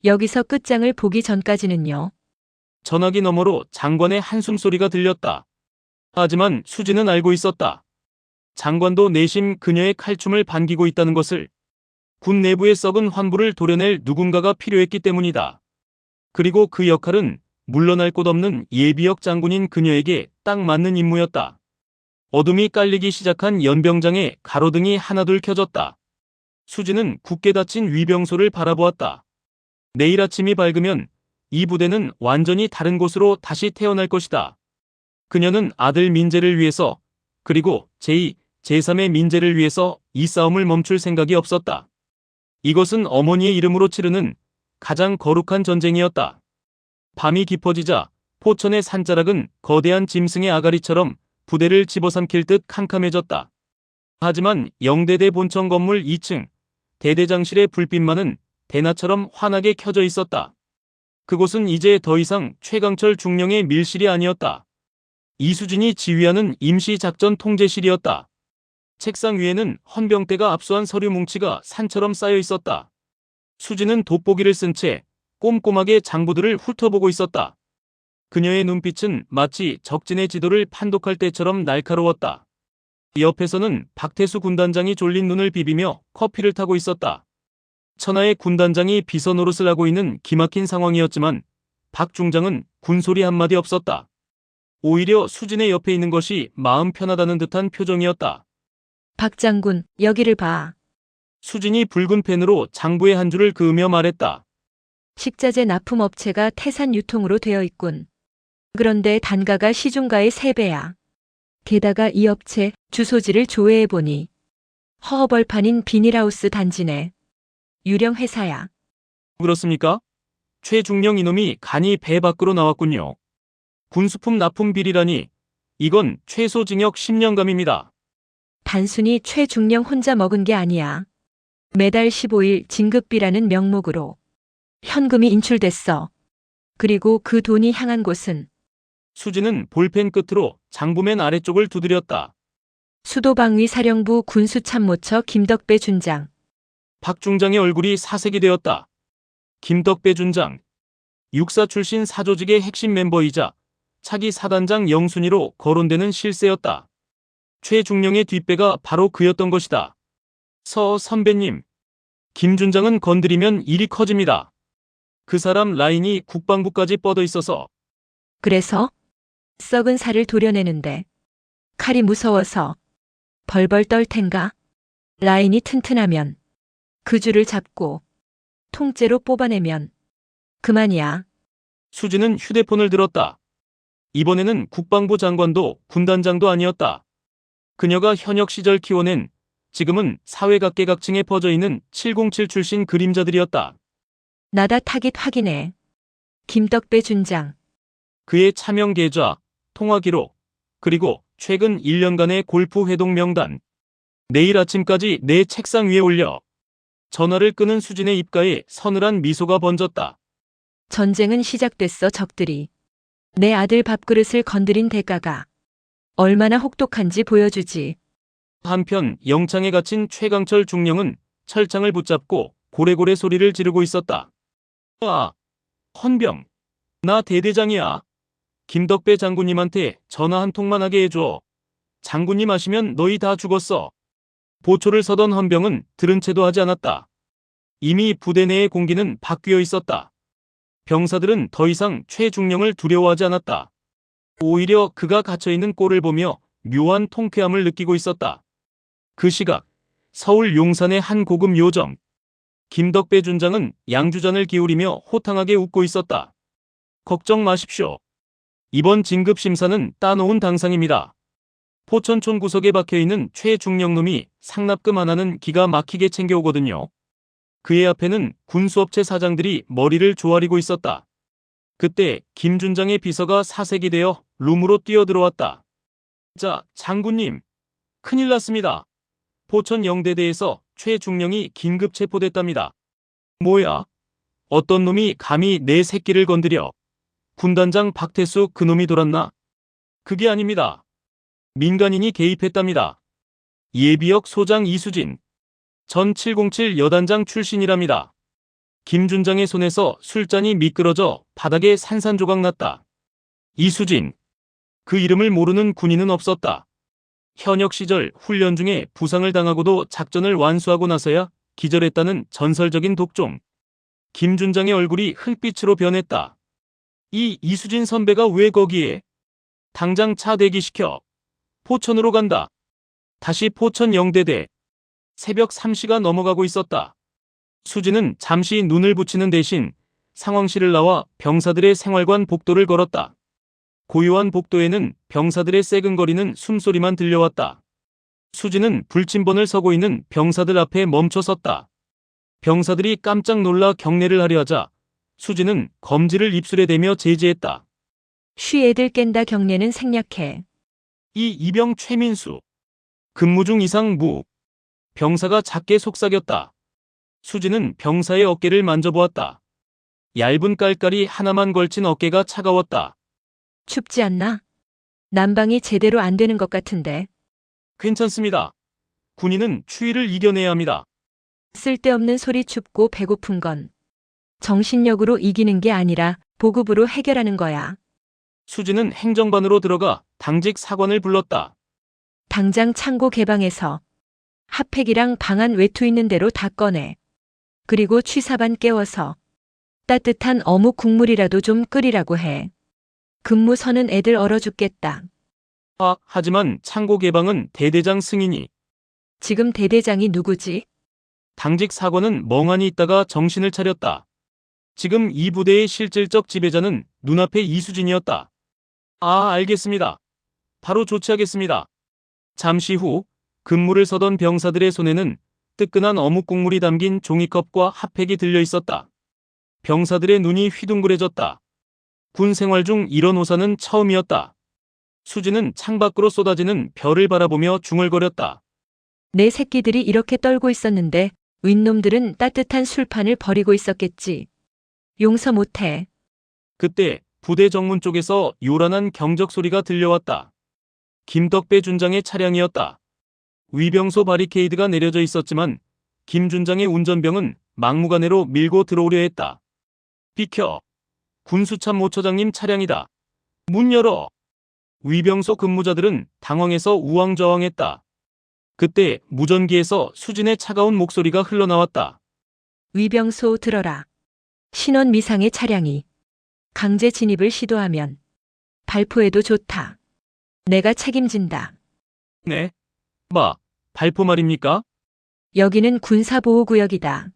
여기서 끝장을 보기 전까지는요. 전화기 너머로 장관의 한숨소리가 들렸다. 하지만 수진은 알고 있었다. 장관도 내심 그녀의 칼춤을 반기고 있다는 것을. 군 내부의 썩은 환부를 도려낼 누군가가 필요했기 때문이다. 그리고 그 역할은 물러날 곳 없는 예비역 장군인 그녀에게 딱 맞는 임무였다. 어둠이 깔리기 시작한 연병장에 가로등이 하나둘 켜졌다. 수진은 굳게 닫힌 위병소를 바라보았다. 내일 아침이 밝으면 이 부대는 완전히 다른 곳으로 다시 태어날 것이다. 그녀는 아들 민재를 위해서, 그리고 제2, 제3의 민재를 위해서 이 싸움을 멈출 생각이 없었다. 이것은 어머니의 이름으로 치르는 가장 거룩한 전쟁이었다. 밤이 깊어지자 포천의 산자락은 거대한 짐승의 아가리처럼 부대를 집어삼킬 듯 캄캄해졌다. 하지만 영대대 본청 건물 2층, 대대장실의 불빛만은 대낮처럼 환하게 켜져 있었다. 그곳은 이제 더 이상 최강철 중령의 밀실이 아니었다. 이수진이 지휘하는 임시작전 통제실이었다. 책상 위에는 헌병대가 압수한 서류 뭉치가 산처럼 쌓여 있었다. 수진은 돋보기를 쓴 채 꼼꼼하게 장부들을 훑어보고 있었다. 그녀의 눈빛은 마치 적진의 지도를 판독할 때처럼 날카로웠다. 옆에서는 박태수 군단장이 졸린 눈을 비비며 커피를 타고 있었다. 천하의 군단장이 비서 노릇을 하고 있는 기막힌 상황이었지만 박 중장은 군소리 한마디 없었다. 오히려 수진의 옆에 있는 것이 마음 편하다는 듯한 표정이었다. 박 장군, 여기를 봐. 수진이 붉은 펜으로 장부의 한 줄을 그으며 말했다. 식자재 납품업체가 태산 유통으로 되어 있군. 그런데 단가가 시중가의 3배야. 게다가 이 업체 주소지를 조회해보니 허허벌판인 비닐하우스 단지네. 유령 회사야. 그렇습니까? 최중령 이놈이 간이 배 밖으로 나왔군요. 군수품 납품 비리라니 이건 최소 징역 10년감입니다. 단순히 최중령 혼자 먹은 게 아니야. 매달 15일 진급비라는 명목으로 현금이 인출됐어. 그리고 그 돈이 향한 곳은 수진은 볼펜 끝으로 장부맨 아래쪽을 두드렸다. 수도방위 사령부 군수참모처 김덕배 준장. 박 중장의 얼굴이 사색이 되었다. 김덕배 준장, 육사 출신 사조직의 핵심 멤버이자 차기 사단장 영순위로 거론되는 실세였다. 최중령의 뒷배가 바로 그였던 것이다. 서 선배님, 김 준장은 건드리면 일이 커집니다. 그 사람 라인이 국방부까지 뻗어 있어서. 그래서 썩은 살을 도려내는데 칼이 무서워서 벌벌 떨 텐가? 라인이 튼튼하면 그 줄을 잡고 통째로 뽑아내면 그만이야. 수진은 휴대폰을 들었다. 이번에는 국방부 장관도 군단장도 아니었다. 그녀가 현역 시절 키워낸 지금은 사회각계각층에 퍼져 있는 707 출신 그림자들이었다. 나다 타깃 확인해. 김덕배 준장. 그의 차명 계좌, 통화 기록, 그리고 최근 1년간의 골프 회동 명단. 내일 아침까지 내 책상 위에 올려. 전화를 끄는 수진의 입가에 서늘한 미소가 번졌다. 전쟁은 시작됐어, 적들이. 내 아들 밥그릇을 건드린 대가가 얼마나 혹독한지 보여주지. 한편 영창에 갇힌 최강철 중령은 철창을 붙잡고 고래고래 소리를 지르고 있었다. 아, 헌병. 나 대대장이야. 김덕배 장군님한테 전화 한 통만 하게 해줘. 장군님 아시면 너희 다 죽었어. 보초를 서던 헌병은 들은 채도 하지 않았다. 이미 부대 내의 공기는 바뀌어 있었다. 병사들은 더 이상 최중령을 두려워하지 않았다. 오히려 그가 갇혀있는 꼴을 보며 묘한 통쾌함을 느끼고 있었다. 그 시각 서울 용산의 한 고급 요정. 김덕배 준장은 양주잔을 기울이며 호탕하게 웃고 있었다. 걱정 마십시오. 이번 진급심사는 따놓은 당상입니다. 포천촌 구석에 박혀있는 최중령놈이 상납금 하나는 기가 막히게 챙겨오거든요. 그의 앞에는 군수업체 사장들이 머리를 조아리고 있었다. 그때 김 준장의 비서가 사색이 되어 룸으로 뛰어들어왔다. 자, 장군님. 큰일 났습니다. 포천 영대대에서 최중령이 긴급 체포됐답니다. 뭐야? 어떤 놈이 감히 내 새끼를 건드려? 군단장 박태수 그놈이 돌았나? 그게 아닙니다. 민간인이 개입했답니다. 예비역 소장 이수진. 전 707 여단장 출신이랍니다. 김 준장의 손에서 술잔이 미끄러져 바닥에 산산조각 났다. 이수진. 그 이름을 모르는 군인은 없었다. 현역 시절 훈련 중에 부상을 당하고도 작전을 완수하고 나서야 기절했다는 전설적인 독종. 김 준장의 얼굴이 흙빛으로 변했다. 이 이수진 선배가 왜 거기에? 당장 차 대기시켜. 포천으로 간다. 다시 포천 영대대. 새벽 3시가 넘어가고 있었다. 수진은 잠시 눈을 붙이는 대신 상황실을 나와 병사들의 생활관 복도를 걸었다. 고요한 복도에는 병사들의 새근거리는 숨소리만 들려왔다. 수진은 불침번을 서고 있는 병사들 앞에 멈춰 섰다. 병사들이 깜짝 놀라 경례를 하려 하자 수진은 검지를 입술에 대며 제지했다. 쉬 애들 깬다 경례는 생략해. 이 이병 최민수. 근무 중 이상 무. 병사가 작게 속삭였다. 수진은 병사의 어깨를 만져보았다. 얇은 깔깔이 하나만 걸친 어깨가 차가웠다. 춥지 않나? 난방이 제대로 안 되는 것 같은데. 괜찮습니다. 군인은 추위를 이겨내야 합니다. 쓸데없는 소리 춥고 배고픈 건 정신력으로 이기는 게 아니라 보급으로 해결하는 거야. 수진은 행정반으로 들어가 당직 사관을 불렀다. 당장 창고 개방해서 핫팩이랑 방안 외투 있는 대로 다 꺼내. 그리고 취사반 깨워서 따뜻한 어묵 국물이라도 좀 끓이라고 해. 근무 서는 애들 얼어 죽겠다. 하지만 창고 개방은 대대장 승인이. 지금 대대장이 누구지? 당직 사관은 멍하니 있다가 정신을 차렸다. 지금 이 부대의 실질적 지배자는 눈앞의 이수진이었다. 알겠습니다. 바로 조치하겠습니다. 잠시 후 근무를 서던 병사들의 손에는 뜨끈한 어묵 국물이 담긴 종이컵과 핫팩이 들려 있었다. 병사들의 눈이 휘둥그레졌다. 군 생활 중 이런 오사는 처음이었다. 수진은 창밖으로 쏟아지는 별을 바라보며 중얼거렸다. 내 새끼들이 이렇게 떨고 있었는데 윗놈들은 따뜻한 술판을 버리고 있었겠지. 용서 못해. 그때 부대 정문 쪽에서 요란한 경적 소리가 들려왔다. 김덕배 준장의 차량이었다. 위병소 바리케이드가 내려져 있었지만 김 준장의 운전병은 막무가내로 밀고 들어오려 했다. 비켜. 군수참모처장님 차량이다. 문 열어. 위병소 근무자들은 당황해서 우왕좌왕했다. 그때 무전기에서 수진의 차가운 목소리가 흘러나왔다. 위병소 들어라. 신원 미상의 차량이 강제 진입을 시도하면 발포해도 좋다. 내가 책임진다. 네? 발포 말입니까? 여기는 군사보호구역이다.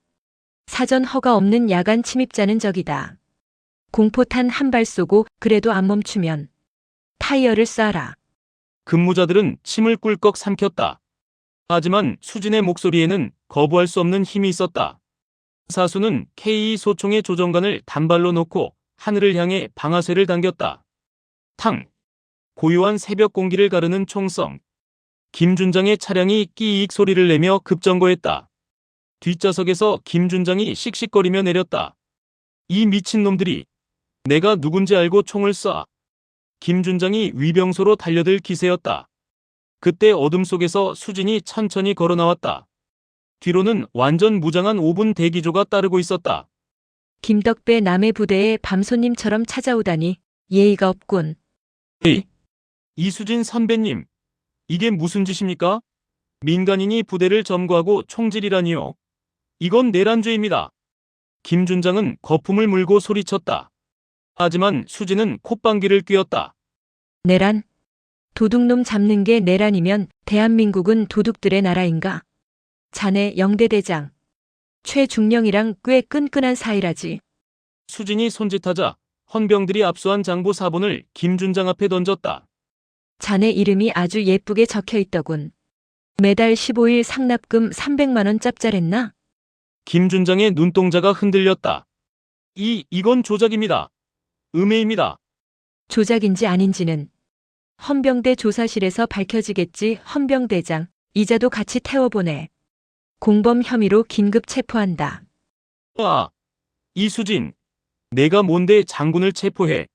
사전 허가 없는 야간 침입자는 적이다. 공포탄 한 발 쏘고 그래도 안 멈추면 타이어를 쏴라. 근무자들은 침을 꿀꺽 삼켰다. 하지만 수진의 목소리에는 거부할 수 없는 힘이 있었다. 사수는 K2 소총의 조정관을 단발로 놓고 하늘을 향해 방아쇠를 당겼다. 탕! 고요한 새벽 공기를 가르는 총성. 김준장의 차량이 끼익 소리를 내며 급정거했다. 뒷좌석에서 김준장이 씩씩거리며 내렸다. 이 미친놈들이 내가 누군지 알고 총을 쏴. 김준장이 위병소로 달려들 기세였다. 그때 어둠 속에서 수진이 천천히 걸어 나왔다. 뒤로는 완전 무장한 5분 대기조가 따르고 있었다. 김덕배 남의 부대에 밤손님처럼 찾아오다니 예의가 없군. 에이, 이수진 선배님, 이게 무슨 짓입니까? 민간인이 부대를 점거하고 총질이라니요. 이건 내란죄입니다. 김준장은 거품을 물고 소리쳤다. 하지만 수진은 콧방귀를 뀌었다. 내란? 도둑놈 잡는 게 내란이면 대한민국은 도둑들의 나라인가? 자네 영대대장. 최중령이랑 꽤 끈끈한 사이라지. 수진이 손짓하자 헌병들이 압수한 장부 4본을 김준장 앞에 던졌다. 자네 이름이 아주 예쁘게 적혀 있더군. 매달 15일 상납금 300만 원 짭짤했나? 김준장의 눈동자가 흔들렸다. 이건 조작입니다. 음해입니다. 조작인지 아닌지는 헌병대 조사실에서 밝혀지겠지. 헌병대장, 이자도 같이 태워보내. 공범 혐의로 긴급 체포한다. 아, 이수진, 내가 뭔데 장군을 체포해.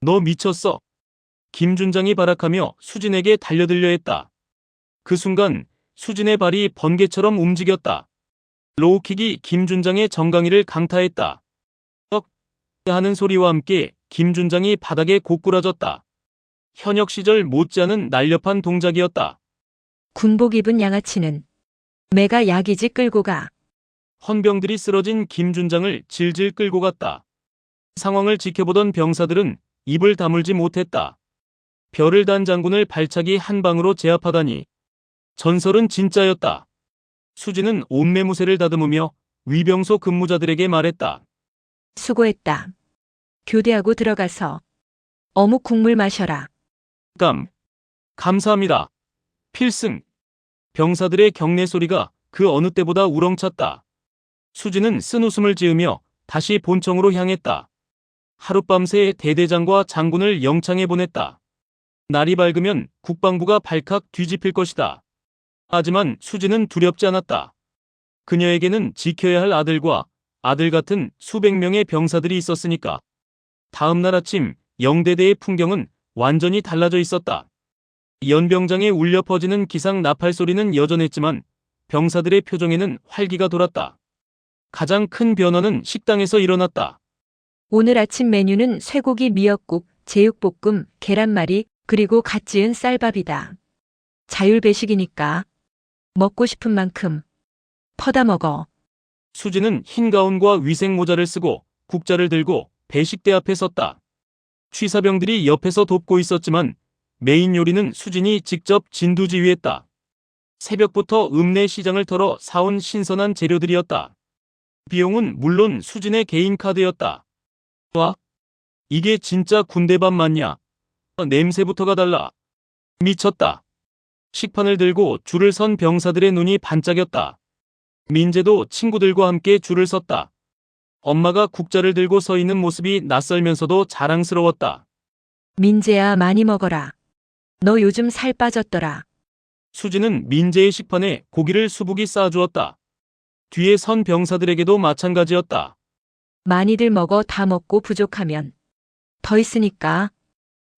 너 미쳤어. 김준장이 발악하며 수진에게 달려들려 했다. 그 순간 수진의 발이 번개처럼 움직였다. 로우킥이 김준장의 정강이를 강타했다. 억 하는 소리와 함께 김준장이 바닥에 고꾸라졌다. 현역 시절 못지않은 날렵한 동작이었다. 군복 입은 양아치는 매가 야기지 끌고 가. 헌병들이 쓰러진 김준장을 질질 끌고 갔다. 상황을 지켜보던 병사들은 입을 다물지 못했다. 별을 단 장군을 발차기 한 방으로 제압하다니. 전설은 진짜였다. 수진은 옷매무새를 다듬으며 위병소 근무자들에게 말했다. 수고했다. 교대하고 들어가서 어묵 국물 마셔라. 감사합니다. 필승. 병사들의 경례 소리가 그 어느 때보다 우렁찼다. 수진은 쓴웃음을 지으며 다시 본청으로 향했다. 하룻밤새 대대장과 장군을 영창에 보냈다. 날이 밝으면 국방부가 발칵 뒤집힐 것이다. 하지만 수진은 두렵지 않았다. 그녀에게는 지켜야 할 아들과 아들 같은 수백 명의 병사들이 있었으니까. 다음 날 아침 영대대의 풍경은 완전히 달라져 있었다. 연병장에 울려 퍼지는 기상 나팔 소리는 여전했지만 병사들의 표정에는 활기가 돌았다. 가장 큰 변화는 식당에서 일어났다. 오늘 아침 메뉴는 쇠고기 미역국, 제육볶음, 계란말이, 그리고 갓 지은 쌀밥이다. 자율배식이니까 먹고 싶은 만큼 퍼다 먹어. 수진은 흰 가운과 위생 모자를 쓰고 국자를 들고 배식대 앞에 섰다. 취사병들이 옆에서 돕고 있었지만 메인 요리는 수진이 직접 진두지휘했다. 새벽부터 읍내 시장을 털어 사온 신선한 재료들이었다. 비용은 물론 수진의 개인 카드였다. 와, 이게 진짜 군대밥 맞냐? 냄새부터가 달라. 미쳤다. 식판을 들고 줄을 선 병사들의 눈이 반짝였다. 민재도 친구들과 함께 줄을 섰다. 엄마가 국자를 들고 서 있는 모습이 낯설면서도 자랑스러웠다. 민재야, 많이 먹어라. 너 요즘 살 빠졌더라. 수진은 민재의 식판에 고기를 수북이 쌓아주었다. 뒤에 선 병사들에게도 마찬가지였다. 많이들 먹어. 다 먹고 부족하면 더 있으니까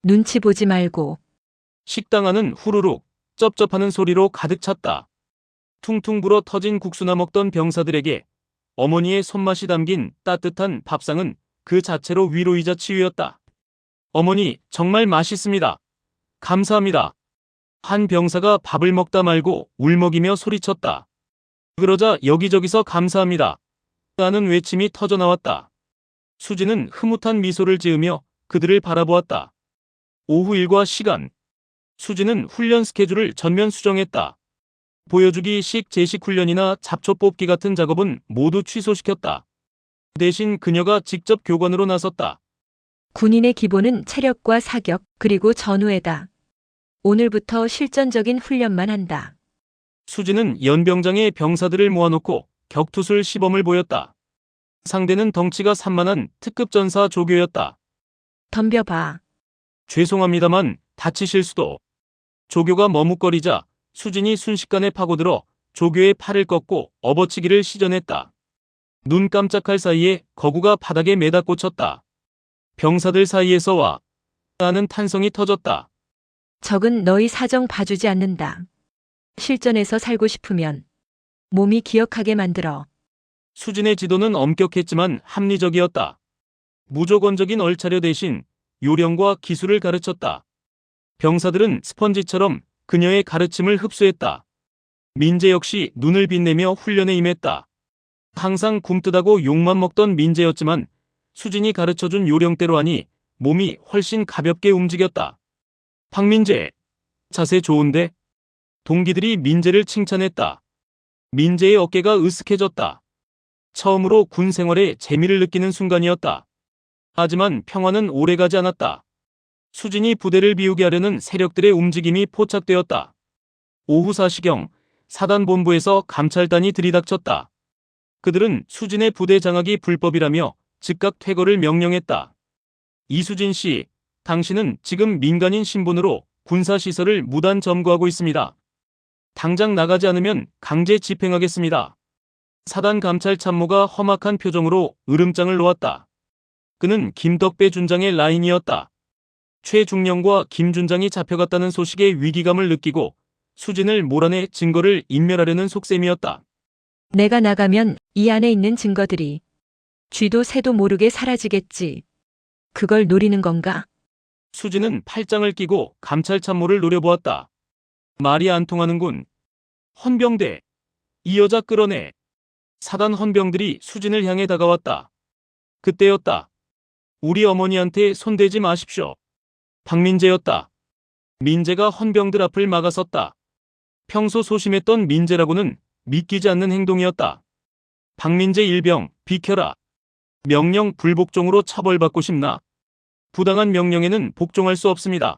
눈치 보지 말고. 식당 안은 후루룩 쩝쩝하는 소리로 가득 찼다. 퉁퉁 불어 터진 국수나 먹던 병사들에게 어머니의 손맛이 담긴 따뜻한 밥상은 그 자체로 위로이자 치유였다. 어머니, 정말 맛있습니다. 감사합니다. 한 병사가 밥을 먹다 말고 울먹이며 소리쳤다. 그러자 여기저기서 감사합니다. 라는 외침이 터져나왔다. 수진은 흐뭇한 미소를 지으며 그들을 바라보았다. 오후 일과 시간. 수진은 훈련 스케줄을 전면 수정했다. 보여주기식 제식 훈련이나 잡초 뽑기 같은 작업은 모두 취소시켰다. 대신 그녀가 직접 교관으로 나섰다. 군인의 기본은 체력과 사격, 그리고 전우애다. 오늘부터 실전적인 훈련만 한다. 수진은 연병장의 병사들을 모아놓고 격투술 시범을 보였다. 상대는 덩치가 산만한 특급 전사 조교였다. 덤벼봐. 죄송합니다만 다치실 수도. 조교가 머뭇거리자 수진이 순식간에 파고들어 조교의 팔을 꺾고 업어치기를 시전했다. 눈 깜짝할 사이에 거구가 바닥에 매다 꽂혔다. 병사들 사이에서 와 하는 탄성이 터졌다. 적은 너희 사정 봐주지 않는다. 실전에서 살고 싶으면 몸이 기억하게 만들어. 수진의 지도는 엄격했지만 합리적이었다. 무조건적인 얼차려 대신 요령과 기술을 가르쳤다. 병사들은 스펀지처럼 그녀의 가르침을 흡수했다. 민재 역시 눈을 빛내며 훈련에 임했다. 항상 굼뜨다고 욕만 먹던 민재였지만 수진이 가르쳐준 요령대로 하니 몸이 훨씬 가볍게 움직였다. 박민재, 자세 좋은데? 동기들이 민재를 칭찬했다. 민재의 어깨가 으쓱해졌다. 처음으로 군 생활에 재미를 느끼는 순간이었다. 하지만 평화는 오래가지 않았다. 수진이 부대를 비우게 하려는 세력들의 움직임이 포착되었다. 오후 4시경 사단 본부에서 감찰단이 들이닥쳤다. 그들은 수진의 부대 장악이 불법이라며 즉각 퇴거를 명령했다. 이수진 씨, 당신은 지금 민간인 신분으로 군사시설을 무단 점거하고 있습니다. 당장 나가지 않으면 강제 집행하겠습니다. 사단 감찰 참모가 험악한 표정으로 으름장을 놓았다. 그는 김덕배 준장의 라인이었다. 최중령과 김 준장이 잡혀갔다는 소식에 위기감을 느끼고 수진을 몰아내 증거를 인멸하려는 속셈이었다. 내가 나가면 이 안에 있는 증거들이 쥐도 새도 모르게 사라지겠지. 그걸 노리는 건가? 수진은 팔짱을 끼고 감찰 참모를 노려보았다. 말이 안 통하는군. 헌병대, 이 여자 끌어내. 사단 헌병들이 수진을 향해 다가왔다. 그때였다. 우리 어머니한테 손대지 마십시오. 박민재였다. 민재가 헌병들 앞을 막아섰다. 평소 소심했던 민재라고는 믿기지 않는 행동이었다. 박민재 일병, 비켜라. 명령 불복종으로 처벌받고 싶나? 부당한 명령에는 복종할 수 없습니다.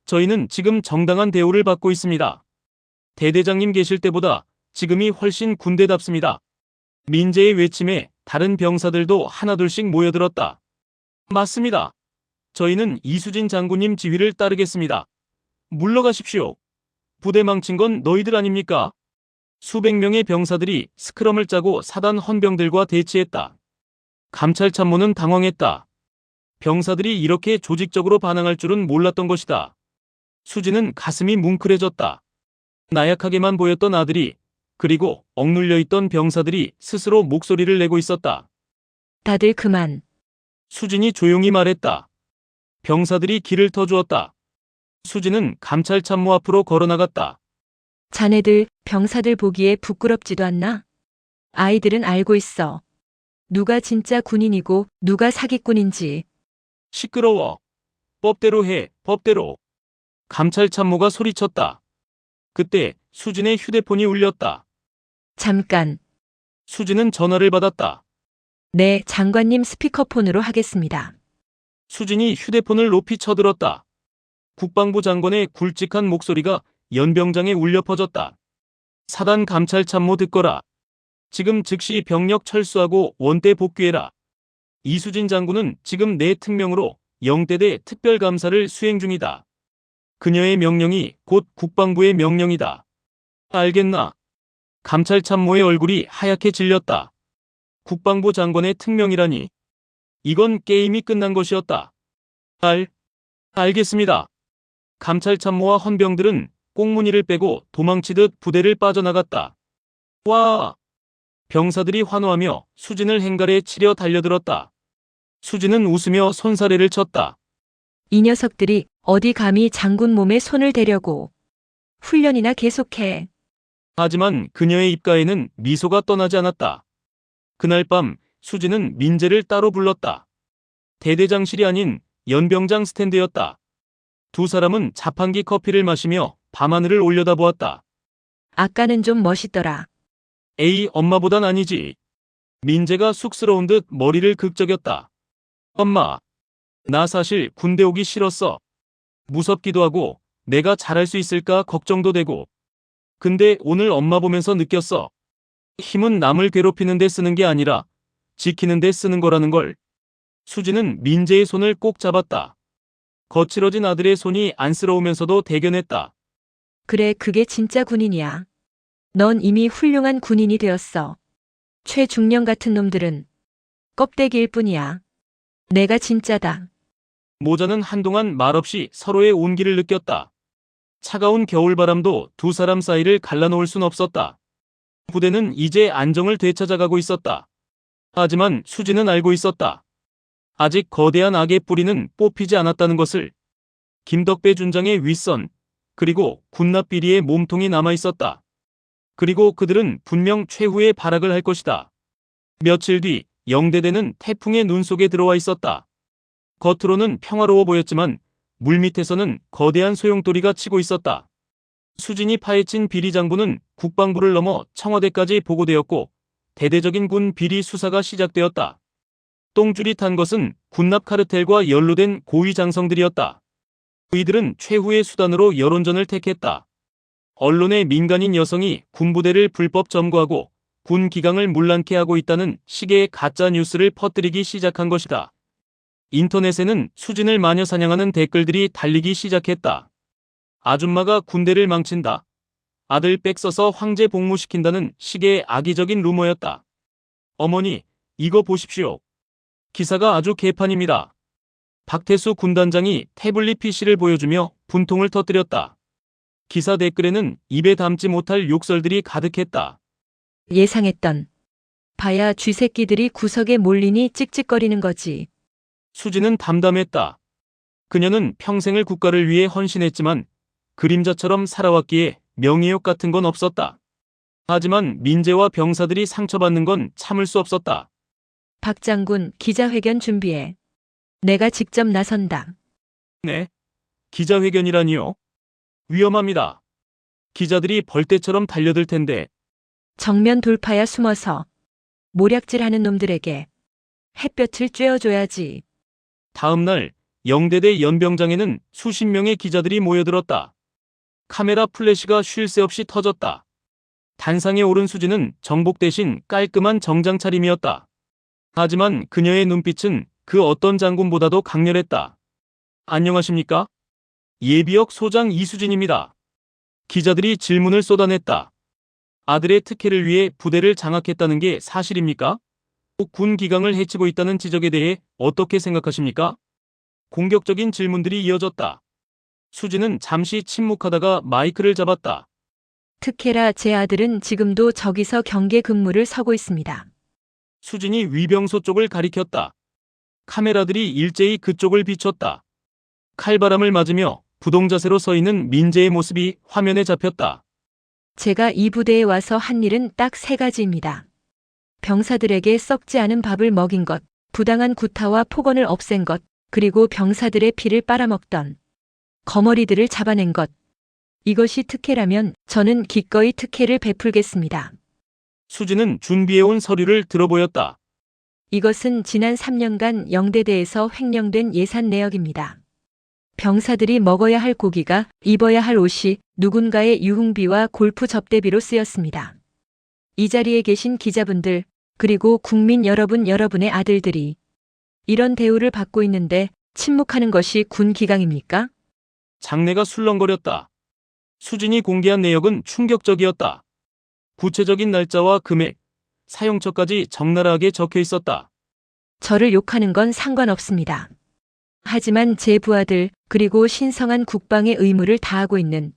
저희는 지금 정당한 대우를 받고 있습니다. 대대장님 계실 때보다 지금이 훨씬 군대답습니다. 민재의 외침에 다른 병사들도 하나둘씩 모여들었다. 맞습니다. 저희는 이수진 장군님 지휘를 따르겠습니다. 물러가십시오. 부대 망친 건 너희들 아닙니까? 수백 명의 병사들이 스크럼을 짜고 사단 헌병들과 대치했다. 감찰 참모는 당황했다. 병사들이 이렇게 조직적으로 반항할 줄은 몰랐던 것이다. 수진은 가슴이 뭉클해졌다. 나약하게만 보였던 아들이, 그리고 억눌려 있던 병사들이 스스로 목소리를 내고 있었다. 다들 그만. 수진이 조용히 말했다. 병사들이 길을 터주었다. 수진은 감찰 참모 앞으로 걸어나갔다. 자네들 병사들 보기에 부끄럽지도 않나? 아이들은 알고 있어. 누가 진짜 군인이고 누가 사기꾼인지. 시끄러워. 법대로 해, 법대로. 감찰 참모가 소리쳤다. 그때 수진의 휴대폰이 울렸다. 잠깐. 수진은 전화를 받았다. 네, 장관님 스피커폰으로 하겠습니다. 수진이 휴대폰을 높이 쳐들었다. 국방부 장관의 굵직한 목소리가 연병장에 울려 퍼졌다. 사단 감찰 참모 듣거라. 지금 즉시 병력 철수하고 원대 복귀해라. 이수진 장군은 지금 내 특명으로 영대대 특별감사를 수행 중이다. 그녀의 명령이 곧 국방부의 명령이다. 알겠나? 감찰 참모의 얼굴이 하얗게 질렸다. 국방부 장관의 특명이라니. 이건 게임이 끝난 것이었다. 알겠습니다. 감찰 참모와 헌병들은 꽁무니를 빼고 도망치듯 부대를 빠져나갔다. 와! 병사들이 환호하며 수진을 행갈에 치려 달려들었다. 수진은 웃으며 손사래를 쳤다. 이 녀석들이 어디 감히 장군 몸에 손을 대려고. 훈련이나 계속해. 하지만 그녀의 입가에는 미소가 떠나지 않았다. 그날 밤 수진은 민재를 따로 불렀다. 대대장실이 아닌 연병장 스탠드였다. 두 사람은 자판기 커피를 마시며 밤하늘을 올려다보았다. 아까는 좀 멋있더라. 에이, 엄마보단 아니지. 민재가 쑥스러운 듯 머리를 극적였다. 엄마, 나 사실 군대 오기 싫었어. 무섭기도 하고 내가 잘할 수 있을까 걱정도 되고. 근데 오늘 엄마 보면서 느꼈어. 힘은 남을 괴롭히는 데 쓰는 게 아니라 지키는 데 쓰는 거라는 걸. 수지는 민재의 손을 꼭 잡았다. 거칠어진 아들의 손이 안쓰러우면서도 대견했다. 그래, 그게 진짜 군인이야. 넌 이미 훌륭한 군인이 되었어. 최중령 같은 놈들은 껍데기일 뿐이야. 내가 진짜다. 모자는 한동안 말없이 서로의 온기를 느꼈다. 차가운 겨울바람도 두 사람 사이를 갈라놓을 순 없었다. 부대는 이제 안정을 되찾아가고 있었다. 하지만 수지는 알고 있었다. 아직 거대한 악의 뿌리는 뽑히지 않았다는 것을. 김덕배 준장의 윗선, 그리고 군납 비리의 몸통이 남아있었다. 그리고 그들은 분명 최후의 발악을 할 것이다. 며칠 뒤 영대대는 태풍의 눈 속에 들어와 있었다. 겉으로는 평화로워 보였지만 물밑에서는 거대한 소용돌이가 치고 있었다. 수진이 파헤친 비리 장부는 국방부를 넘어 청와대까지 보고되었고 대대적인 군 비리 수사가 시작되었다. 똥줄이 탄 것은 군납 카르텔과 연루된 고위 장성들이었다. 이들은 최후의 수단으로 여론전을 택했다. 언론의 민간인 여성이 군부대를 불법 점거하고 군 기강을 문란케 하고 있다는 식의 가짜 뉴스를 퍼뜨리기 시작한 것이다. 인터넷에는 수진을 마녀 사냥하는 댓글들이 달리기 시작했다. 아줌마가 군대를 망친다. 아들 백 써서 황제 복무시킨다는 식의 악의적인 루머였다. 어머니, 이거 보십시오. 기사가 아주 개판입니다. 박태수 군단장이 태블릿 PC를 보여주며 분통을 터뜨렸다. 기사 댓글에는 입에 담지 못할 욕설들이 가득했다. 예상했던. 봐야 쥐새끼들이 구석에 몰리니 찍찍거리는 거지. 수지는 담담했다. 그녀는 평생을 국가를 위해 헌신했지만 그림자처럼 살아왔기에 명예욕 같은 건 없었다. 하지만 민재와 병사들이 상처받는 건 참을 수 없었다. 박 장군, 기자회견 준비해. 내가 직접 나선다. 네? 기자회견이라니요? 위험합니다. 기자들이 벌떼처럼 달려들 텐데. 정면 돌파야 숨어서. 모략질하는 nom들에게 햇볕을 쬐어줘야지. 다음 날 영대대 연병장에는 수십 명의 기자들이 모여들었다. 카메라 플래시가 쉴 새 없이 터졌다. 단상에 오른 수지는 정복 대신 깔끔한 정장 차림이었다. 하지만 그녀의 눈빛은 그 어떤 장군보다도 강렬했다. 안녕하십니까? 예비역 소장 이수진입니다. 기자들이 질문을 쏟아냈다. 아들의 특혜를 위해 부대를 장악했다는 게 사실입니까? 군 기강을 해치고 있다는 지적에 대해 어떻게 생각하십니까? 공격적인 질문들이 이어졌다. 수지는 잠시 침묵하다가 마이크를 잡았다. 특혜라 제 아들은 지금도 저기서 경계 근무를 서고 있습니다. 수진이 위병소 쪽을 가리켰다. 카메라들이 일제히 그쪽을 비췄다. 칼바람을 맞으며 부동자세로 서 있는 민재의 모습이 화면에 잡혔다. 제가 이 부대에 와서 한 일은 딱 3가지입니다. 병사들에게 썩지 않은 밥을 먹인 것, 부당한 구타와 폭언을 없앤 것, 그리고 병사들의 피를 빨아먹던 거머리들을 잡아낸 것. 이것이 특혜라면 저는 기꺼이 특혜를 베풀겠습니다. 수지는 준비해온 서류를 들어보였다. 이것은 지난 3년간 영대대에서 횡령된 예산 내역입니다. 병사들이 먹어야 할 고기가, 입어야 할 옷이 누군가의 유흥비와 골프 접대비로 쓰였습니다. 이 자리에 계신 기자분들, 그리고 국민 여러분의 아들들이 이런 대우를 받고 있는데 침묵하는 것이 군 기강입니까? 장내가 술렁거렸다. 수진이 공개한 내역은 충격적이었다. 구체적인 날짜와 금액, 사용처까지 적나라하게 적혀 있었다. 저를 욕하는 건 상관없습니다. 하지만 제 부하들, 그리고 신성한 국방의 의무를 다하고 있는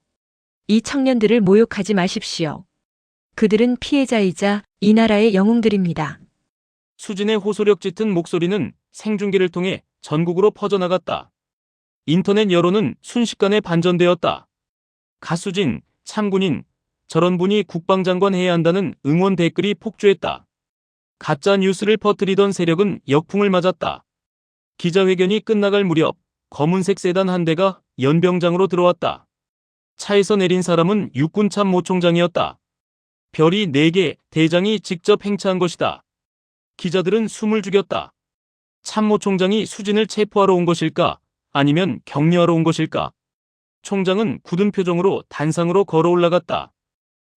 이 청년들을 모욕하지 마십시오. 그들은 피해자이자 이 나라의 영웅들입니다. 수진의 호소력 짙은 목소리는 생중계를 통해 전국으로 퍼져나갔다. 인터넷 여론은 순식간에 반전되었다. 가수진, 참군인, 저런 분이 국방장관 해야 한다는 응원 댓글이 폭주했다. 가짜 뉴스를 퍼뜨리던 세력은 역풍을 맞았다. 기자회견이 끝나갈 무렵 검은색 세단 한 대가 연병장으로 들어왔다. 차에서 내린 사람은 육군 참모총장이었다. 별이 4개, 대장이 직접 행차한 것이다. 기자들은 숨을 죽였다. 참모총장이 수진을 체포하러 온 것일까? 아니면 격려하러 온 것일까? 총장은 굳은 표정으로 단상으로 걸어 올라갔다.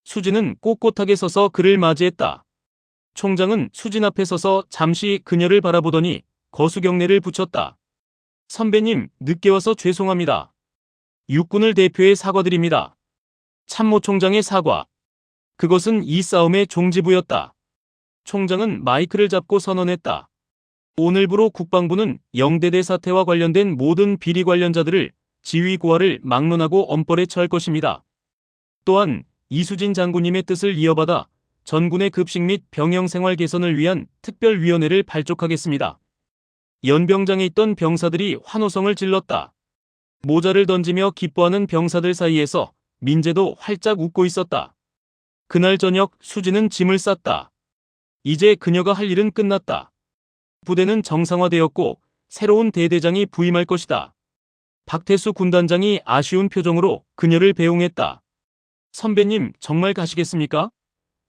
수진은 꼿꼿하게 서서 그를 맞이했다. 총장은 수진 앞에 서서 잠시 그녀를 바라보더니 거수경례를 붙였다. 선배님, 늦게 와서 죄송합니다. 육군을 대표해 사과드립니다. 참모총장의 사과. 그것은 이 싸움의 종지부였다. 총장은 마이크를 잡고 선언했다. 오늘부로 국방부는 영대대 사태와 관련된 모든 비리 관련자들을 지휘 고하를 막론하고 엄벌에 처할 것입니다. 또한 이수진 장군님의 뜻을 이어받아 전군의 급식 및 병영 생활 개선을 위한 특별위원회를 발족하겠습니다. 연병장에 있던 병사들이 환호성을 질렀다. 모자를 던지며 기뻐하는 병사들 사이에서 민재도 활짝 웃고 있었다. 그날 저녁 수진은 짐을 쌌다. 이제 그녀가 할 일은 끝났다. 부대는 정상화되었고 새로운 대대장이 부임할 것이다. 박태수 군단장이 아쉬운 표정으로 그녀를 배웅했다. 선배님, 정말 가시겠습니까?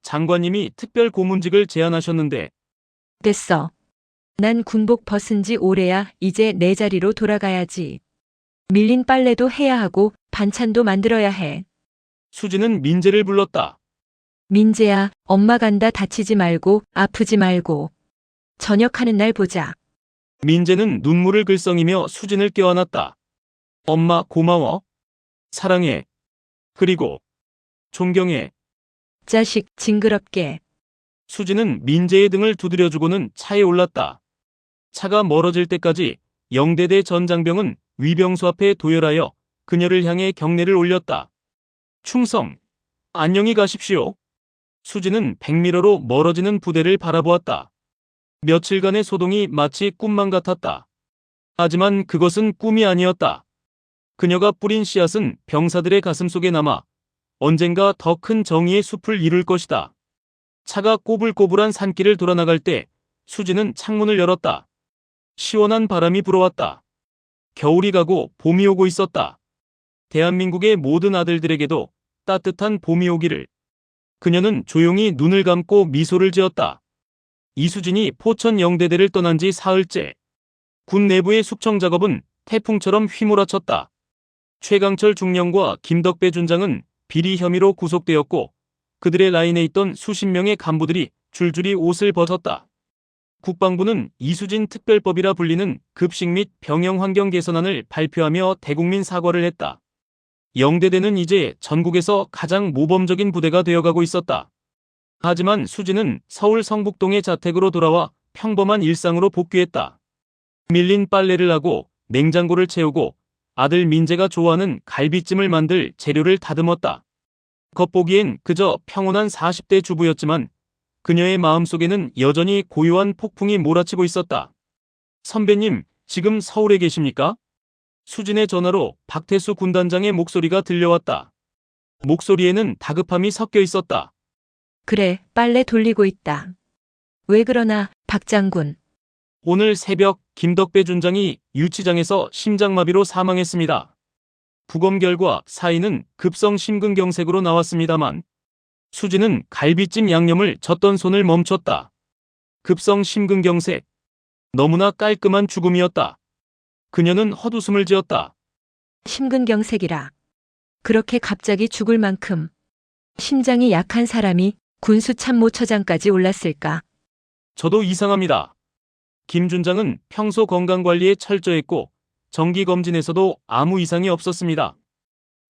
장관님이 특별 고문직을 제안하셨는데. 됐어. 난 군복 벗은 지 오래야. 이제 내 자리로 돌아가야지. 밀린 빨래도 해야 하고 반찬도 만들어야 해. 수진은 민재를 불렀다. 민재야, 엄마 간다. 다치지 말고 아프지 말고. 저녁하는 날 보자. 민재는 눈물을 글썽이며 수진을 껴안았다. 엄마, 고마워. 사랑해. 그리고 존경해. 자식, 징그럽게. 수진은 민재의 등을 두드려주고는 차에 올랐다. 차가 멀어질 때까지 영대대 전 장병은 위병수 앞에 도열하여 그녀를 향해 경례를 올렸다. 충성. 안녕히 가십시오. 수진은 백미러로 멀어지는 부대를 바라보았다. 며칠간의 소동이 마치 꿈만 같았다. 하지만 그것은 꿈이 아니었다. 그녀가 뿌린 씨앗은 병사들의 가슴속에 남아 언젠가 더 큰 정의의 숲을 이룰 것이다. 차가 꼬불꼬불한 산길을 돌아나갈 때 수진은 창문을 열었다. 시원한 바람이 불어왔다. 겨울이 가고 봄이 오고 있었다. 대한민국의 모든 아들들에게도 따뜻한 봄이 오기를. 그녀는 조용히 눈을 감고 미소를 지었다. 이수진이 포천 영대대를 떠난 지 사흘째. 군 내부의 숙청 작업은 태풍처럼 휘몰아쳤다. 최강철 중령과 김덕배 준장은 비리 혐의로 구속되었고 그들의 라인에 있던 수십 명의 간부들이 줄줄이 옷을 벗었다. 국방부는 이수진 특별법이라 불리는 급식 및 병영 환경 개선안을 발표하며 대국민 사과를 했다. 영대대는 이제 전국에서 가장 모범적인 부대가 되어가고 있었다. 하지만 수진은 서울 성북동의 자택으로 돌아와 평범한 일상으로 복귀했다. 밀린 빨래를 하고 냉장고를 채우고 아들 민재가 좋아하는 갈비찜을 만들 재료를 다듬었다. 겉보기엔 그저 평온한 40대 주부였지만 그녀의 마음속에는 여전히 고요한 폭풍이 몰아치고 있었다. 선배님, 지금 서울에 계십니까? 수진의 전화로 박태수 군단장의 목소리가 들려왔다. 목소리에는 다급함이 섞여 있었다. 그래, 빨래 돌리고 있다. 왜 그러나, 박 장군. 오늘 새벽 김덕배 준장이 유치장에서 심장마비로 사망했습니다. 부검 결과 사인은 급성 심근경색으로 나왔습니다만 수진은 갈비찜 양념을 젓던 손을 멈췄다. 급성 심근경색. 너무나 깔끔한 죽음이었다. 그녀는 헛웃음을 지었다. 심근경색이라. 그렇게 갑자기 죽을 만큼 심장이 약한 사람이 군수참모처장까지 올랐을까? 저도 이상합니다. 김 준장은 평소 건강관리에 철저했고 정기검진에서도 아무 이상이 없었습니다.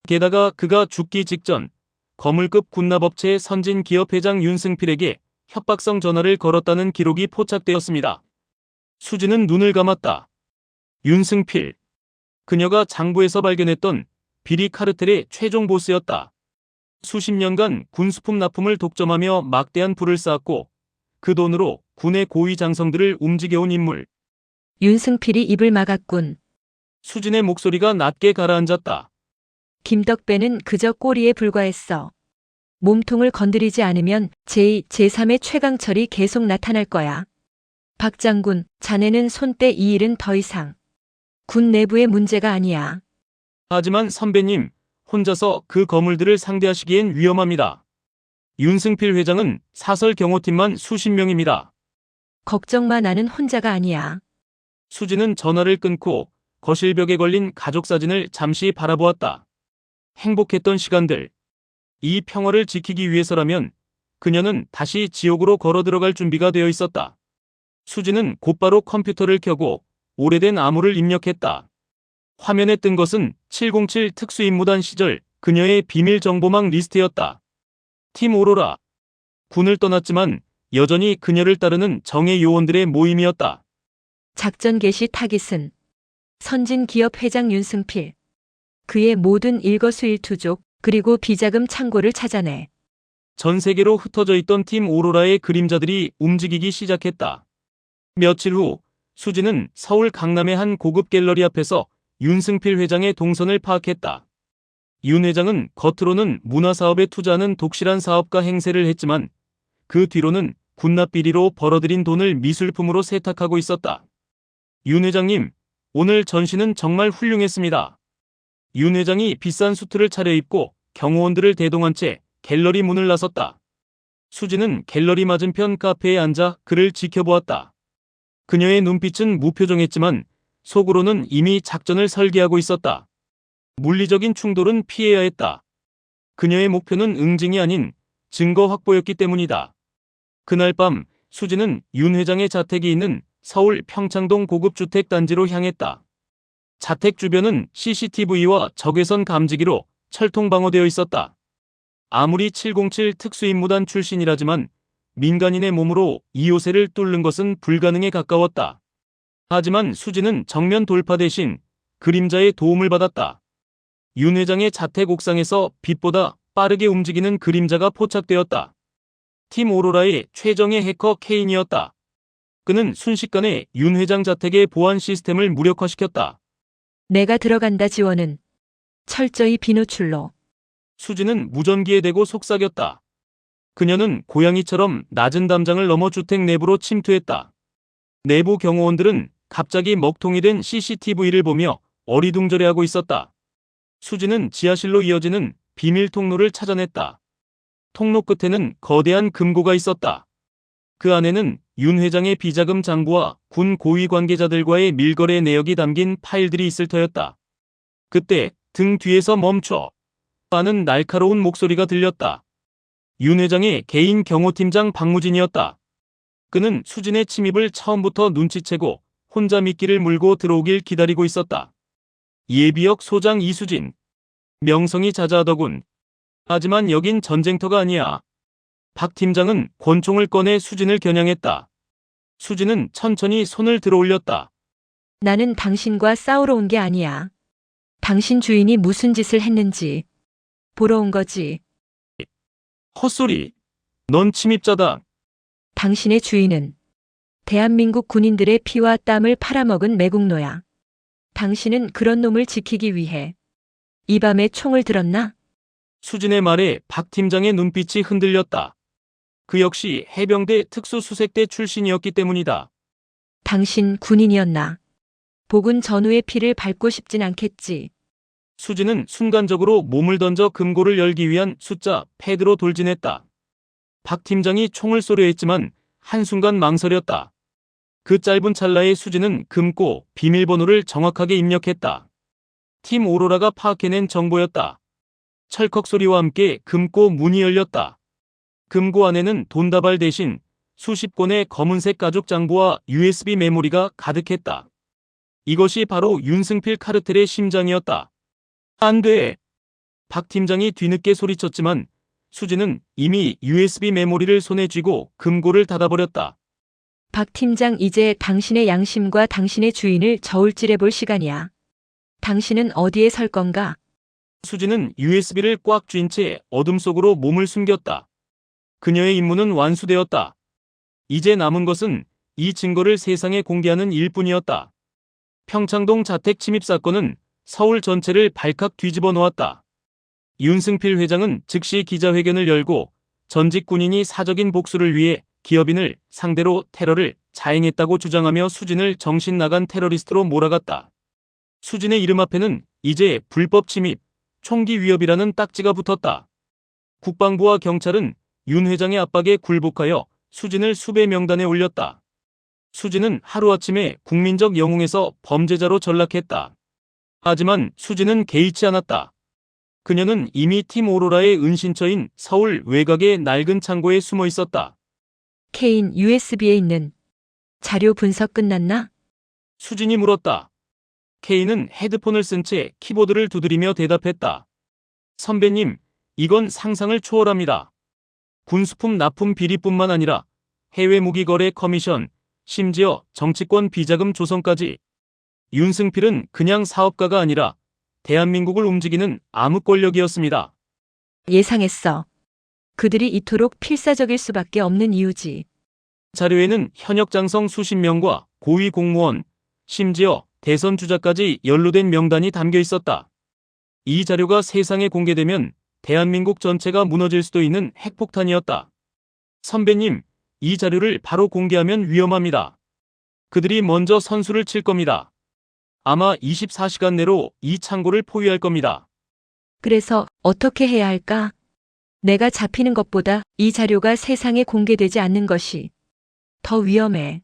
게다가 그가 죽기 직전 거물급 군납업체 선진기업회장 윤승필에게 협박성 전화를 걸었다는 기록이 포착되었습니다. 수진은 눈을 감았다. 윤승필. 그녀가 장부에서 발견했던 비리 카르텔의 최종 보스였다. 수십 년간 군수품 납품을 독점하며 막대한 부를 쌓았고 그 돈으로 군의 고위 장성들을 움직여온 인물. 윤승필이 입을 막았군. 수진의 목소리가 낮게 가라앉았다. 김덕배는 그저 꼬리에 불과했어. 몸통을 건드리지 않으면 제2, 제3의 최강철이 계속 나타날 거야. 박 장군, 자네는 손때 이 일은 더 이상 군 내부의 문제가 아니야. 하지만 선배님, 혼자서 그 거물들을 상대하시기엔 위험합니다. 윤승필 회장은 사설 경호팀만 수십 명입니다. 걱정 마, 나는 혼자가 아니야. 수진은 전화를 끊고 거실 벽에 걸린 가족 사진을 잠시 바라보았다. 행복했던 시간들. 이 평화를 지키기 위해서라면 그녀는 다시 지옥으로 걸어 들어갈 준비가 되어 있었다. 수지는 곧바로 컴퓨터를 켜고 오래된 암호를 입력했다. 화면에 뜬 것은 707 특수임무단 시절 그녀의 비밀 정보망 리스트였다. 팀 오로라. 군을 떠났지만 여전히 그녀를 따르는 정예 요원들의 모임이었다. 작전 개시 타깃은 선진기업 회장 윤승필. 그의 모든 일거수일투족 그리고 비자금 창고를 찾아내. 전 세계로 흩어져 있던 팀 오로라의 그림자들이 움직이기 시작했다. 며칠 후 수지는 서울 강남의 한 고급 갤러리 앞에서 윤승필 회장의 동선을 파악했다. 윤 회장은 겉으로는 문화사업에 투자하는 독실한 사업가 행세를 했지만 그 뒤로는 군납 비리로 벌어들인 돈을 미술품으로 세탁하고 있었다. 윤 회장님, 오늘 전시는 정말 훌륭했습니다. 윤 회장이 비싼 수트를 차려입고 경호원들을 대동한 채 갤러리 문을 나섰다. 수지는 갤러리 맞은편 카페에 앉아 그를 지켜보았다. 그녀의 눈빛은 무표정했지만 속으로는 이미 작전을 설계하고 있었다. 물리적인 충돌은 피해야 했다. 그녀의 목표는 응징이 아닌 증거 확보였기 때문이다. 그날 밤 수지는 윤 회장의 자택이 있는 서울 평창동 고급주택 단지로 향했다. 자택 주변은 CCTV와 적외선 감지기로 철통 방어되어 있었다. 아무리 707 특수임무단 출신이라지만 민간인의 몸으로 이 요새를 뚫는 것은 불가능에 가까웠다. 하지만 수지는 정면 돌파 대신 그림자의 도움을 받았다. 윤 회장의 자택 옥상에서 빛보다 빠르게 움직이는 그림자가 포착되었다. 팀 오로라의 최정예 해커 케인이었다. 그는 순식간에 윤 회장 자택의 보안 시스템을 무력화시켰다. 내가 들어간다 지원은. 철저히 비노출로. 수지는 무전기에 대고 속삭였다. 그녀는 고양이처럼 낮은 담장을 넘어 주택 내부로 침투했다. 내부 경호원들은 갑자기 먹통이 된 CCTV를 보며 어리둥절해하고 있었다. 수지는 지하실로 이어지는 비밀 통로를 찾아냈다. 통로 끝에는 거대한 금고가 있었다. 그 안에는 윤 회장의 비자금 장부와 군 고위 관계자들과의 밀거래 내역이 담긴 파일들이 있을 터였다. 그때 등 뒤에서 멈춰 하는 날카로운 목소리가 들렸다. 윤 회장의 개인 경호팀장 박무진이었다. 그는 수진의 침입을 처음부터 눈치채고 혼자 미끼를 물고 들어오길 기다리고 있었다. 예비역 소장 이수진. 명성이 자자하더군. 하지만 여긴 전쟁터가 아니야. 박 팀장은 권총을 꺼내 수진을 겨냥했다. 수진은 천천히 손을 들어 올렸다. 나는 당신과 싸우러 온 게 아니야. 당신 주인이 무슨 짓을 했는지 보러 온 거지. 헛소리. 넌 침입자다. 당신의 주인은 대한민국 군인들의 피와 땀을 팔아먹은 매국노야. 당신은 그런 놈을 지키기 위해 이 밤에 총을 들었나? 수진의 말에 박 팀장의 눈빛이 흔들렸다. 그 역시 해병대 특수수색대 출신이었기 때문이다. 당신 군인이었나? 복은 전우의 피를 밟고 싶진 않겠지. 수진은 순간적으로 몸을 던져 금고를 열기 위한 숫자 패드로 돌진했다. 박 팀장이 총을 쏘려 했지만 한순간 망설였다. 그 짧은 찰나에 수진은 금고 비밀번호를 정확하게 입력했다. 팀 오로라가 파악해낸 정보였다. 철컥 소리와 함께 금고 문이 열렸다. 금고 안에는 돈다발 대신 수십 권의 검은색 가죽 장부와 USB 메모리가 가득했다. 이것이 바로 윤승필 카르텔의 심장이었다. 안 돼! 박 팀장이 뒤늦게 소리쳤지만 수지는 이미 USB 메모리를 손에 쥐고 금고를 닫아버렸다. 박 팀장, 이제 당신의 양심과 당신의 주인을 저울질해 볼 시간이야. 당신은 어디에 설 건가? 수지는 USB를 꽉 쥔 채 어둠 속으로 몸을 숨겼다. 그녀의 임무는 완수되었다. 이제 남은 것은 이 증거를 세상에 공개하는 일뿐이었다. 평창동 자택 침입 사건은 서울 전체를 발칵 뒤집어 놓았다. 윤승필 회장은 즉시 기자회견을 열고 전직 군인이 사적인 복수를 위해 기업인을 상대로 테러를 자행했다고 주장하며 수진을 정신 나간 테러리스트로 몰아갔다. 수진의 이름 앞에는 이제 불법 침입, 총기 위협이라는 딱지가 붙었다. 국방부와 경찰은 윤 회장의 압박에 굴복하여 수진을 수배 명단에 올렸다. 수진은 하루아침에 국민적 영웅에서 범죄자로 전락했다. 하지만 수진은 개의치 않았다. 그녀는 이미 팀 오로라의 은신처인 서울 외곽의 낡은 창고에 숨어 있었다. 케인, USB에 있는 자료 분석 끝났나? 수진이 물었다. 케인은 헤드폰을 쓴 채 키보드를 두드리며 대답했다. 선배님, 이건 상상을 초월합니다. 군수품 납품 비리뿐만 아니라 해외 무기 거래 커미션, 심지어 정치권 비자금 조성까지. 윤승필은 그냥 사업가가 아니라 대한민국을 움직이는 암흑 권력이었습니다. 예상했어. 그들이 이토록 필사적일 수밖에 없는 이유지. 자료에는 현역 장성 수십 명과 고위 공무원, 심지어 대선 주자까지 연루된 명단이 담겨 있었다. 이 자료가 세상에 공개되면 대한민국 전체가 무너질 수도 있는 핵폭탄이었다. 선배님, 이 자료를 바로 공개하면 위험합니다. 그들이 먼저 선수를 칠 겁니다. 아마 24시간 내로 이 창고를 포위할 겁니다. 그래서 어떻게 해야 할까? 내가 잡히는 것보다 이 자료가 세상에 공개되지 않는 것이 더 위험해.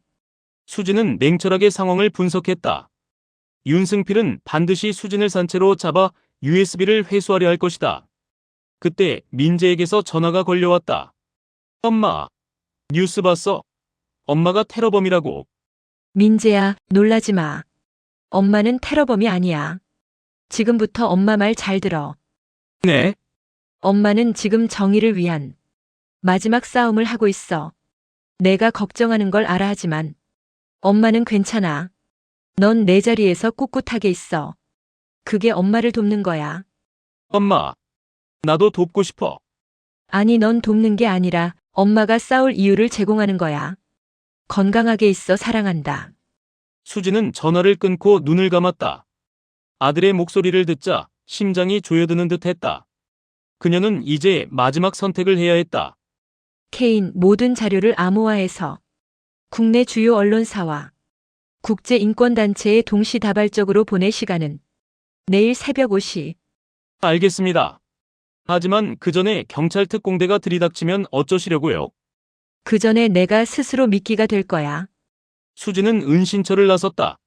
수진은 냉철하게 상황을 분석했다. 윤승필은 반드시 수진을 산채로 잡아 USB를 회수하려 할 것이다. 그때 민재에게서 전화가 걸려왔다. 엄마, 뉴스 봤어? 엄마가 테러범이라고. 민재야, 놀라지 마. 엄마는 테러범이 아니야. 지금부터 엄마 말 잘 들어. 네? 엄마는 지금 정의를 위한 마지막 싸움을 하고 있어. 내가 걱정하는 걸 알아 하지만 엄마는 괜찮아. 넌 내 자리에서 꿋꿋하게 있어. 그게 엄마를 돕는 거야. 엄마, 나도 돕고 싶어. 아니, 넌 돕는 게 아니라 엄마가 싸울 이유를 제공하는 거야. 건강하게 있어, 사랑한다. 수진은 전화를 끊고 눈을 감았다. 아들의 목소리를 듣자 심장이 조여드는 듯 했다. 그녀는 이제 마지막 선택을 해야 했다. 케인, 모든 자료를 암호화해서 국내 주요 언론사와 국제인권단체에 동시다발적으로 보낼 시간은 내일 새벽 5시. 알겠습니다. 하지만 그 전에 경찰 특공대가 들이닥치면 어쩌시려고요? 그 전에 내가 스스로 미끼가 될 거야. 수진은 은신처를 나섰다.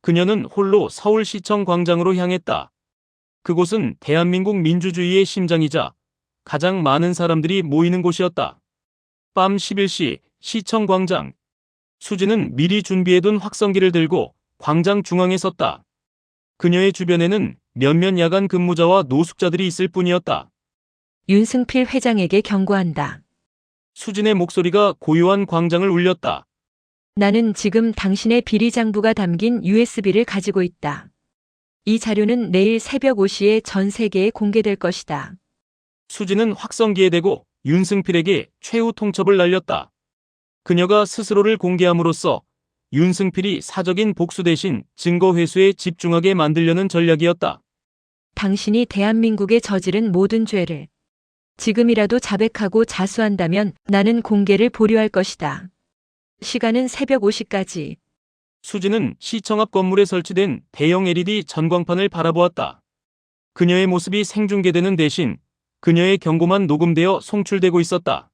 그녀는 홀로 서울시청 광장으로 향했다. 그곳은 대한민국 민주주의의 심장이자 가장 많은 사람들이 모이는 곳이었다. 밤 11시 시청 광장. 수진은 미리 준비해둔 확성기를 들고 광장 중앙에 섰다. 그녀의 주변에는 몇몇 야간 근무자와 노숙자들이 있을 뿐이었다. 윤승필 회장에게 경고한다. 수진의 목소리가 고요한 광장을 울렸다. 나는 지금 당신의 비리 장부가 담긴 USB를 가지고 있다. 이 자료는 내일 새벽 5시에 전 세계에 공개될 것이다. 수진은 확성기에 대고 윤승필에게 최후 통첩을 날렸다. 그녀가 스스로를 공개함으로써 윤승필이 사적인 복수 대신 증거 회수에 집중하게 만들려는 전략이었다. 당신이 대한민국에 저지른 모든 죄를 지금이라도 자백하고 자수한다면 나는 공개를 보류할 것이다. 시간은 새벽 5시까지. 수진은 시청 앞 건물에 설치된 대형 LED 전광판을 바라보았다. 그녀의 모습이 생중계되는 대신 그녀의 경고만 녹음되어 송출되고 있었다.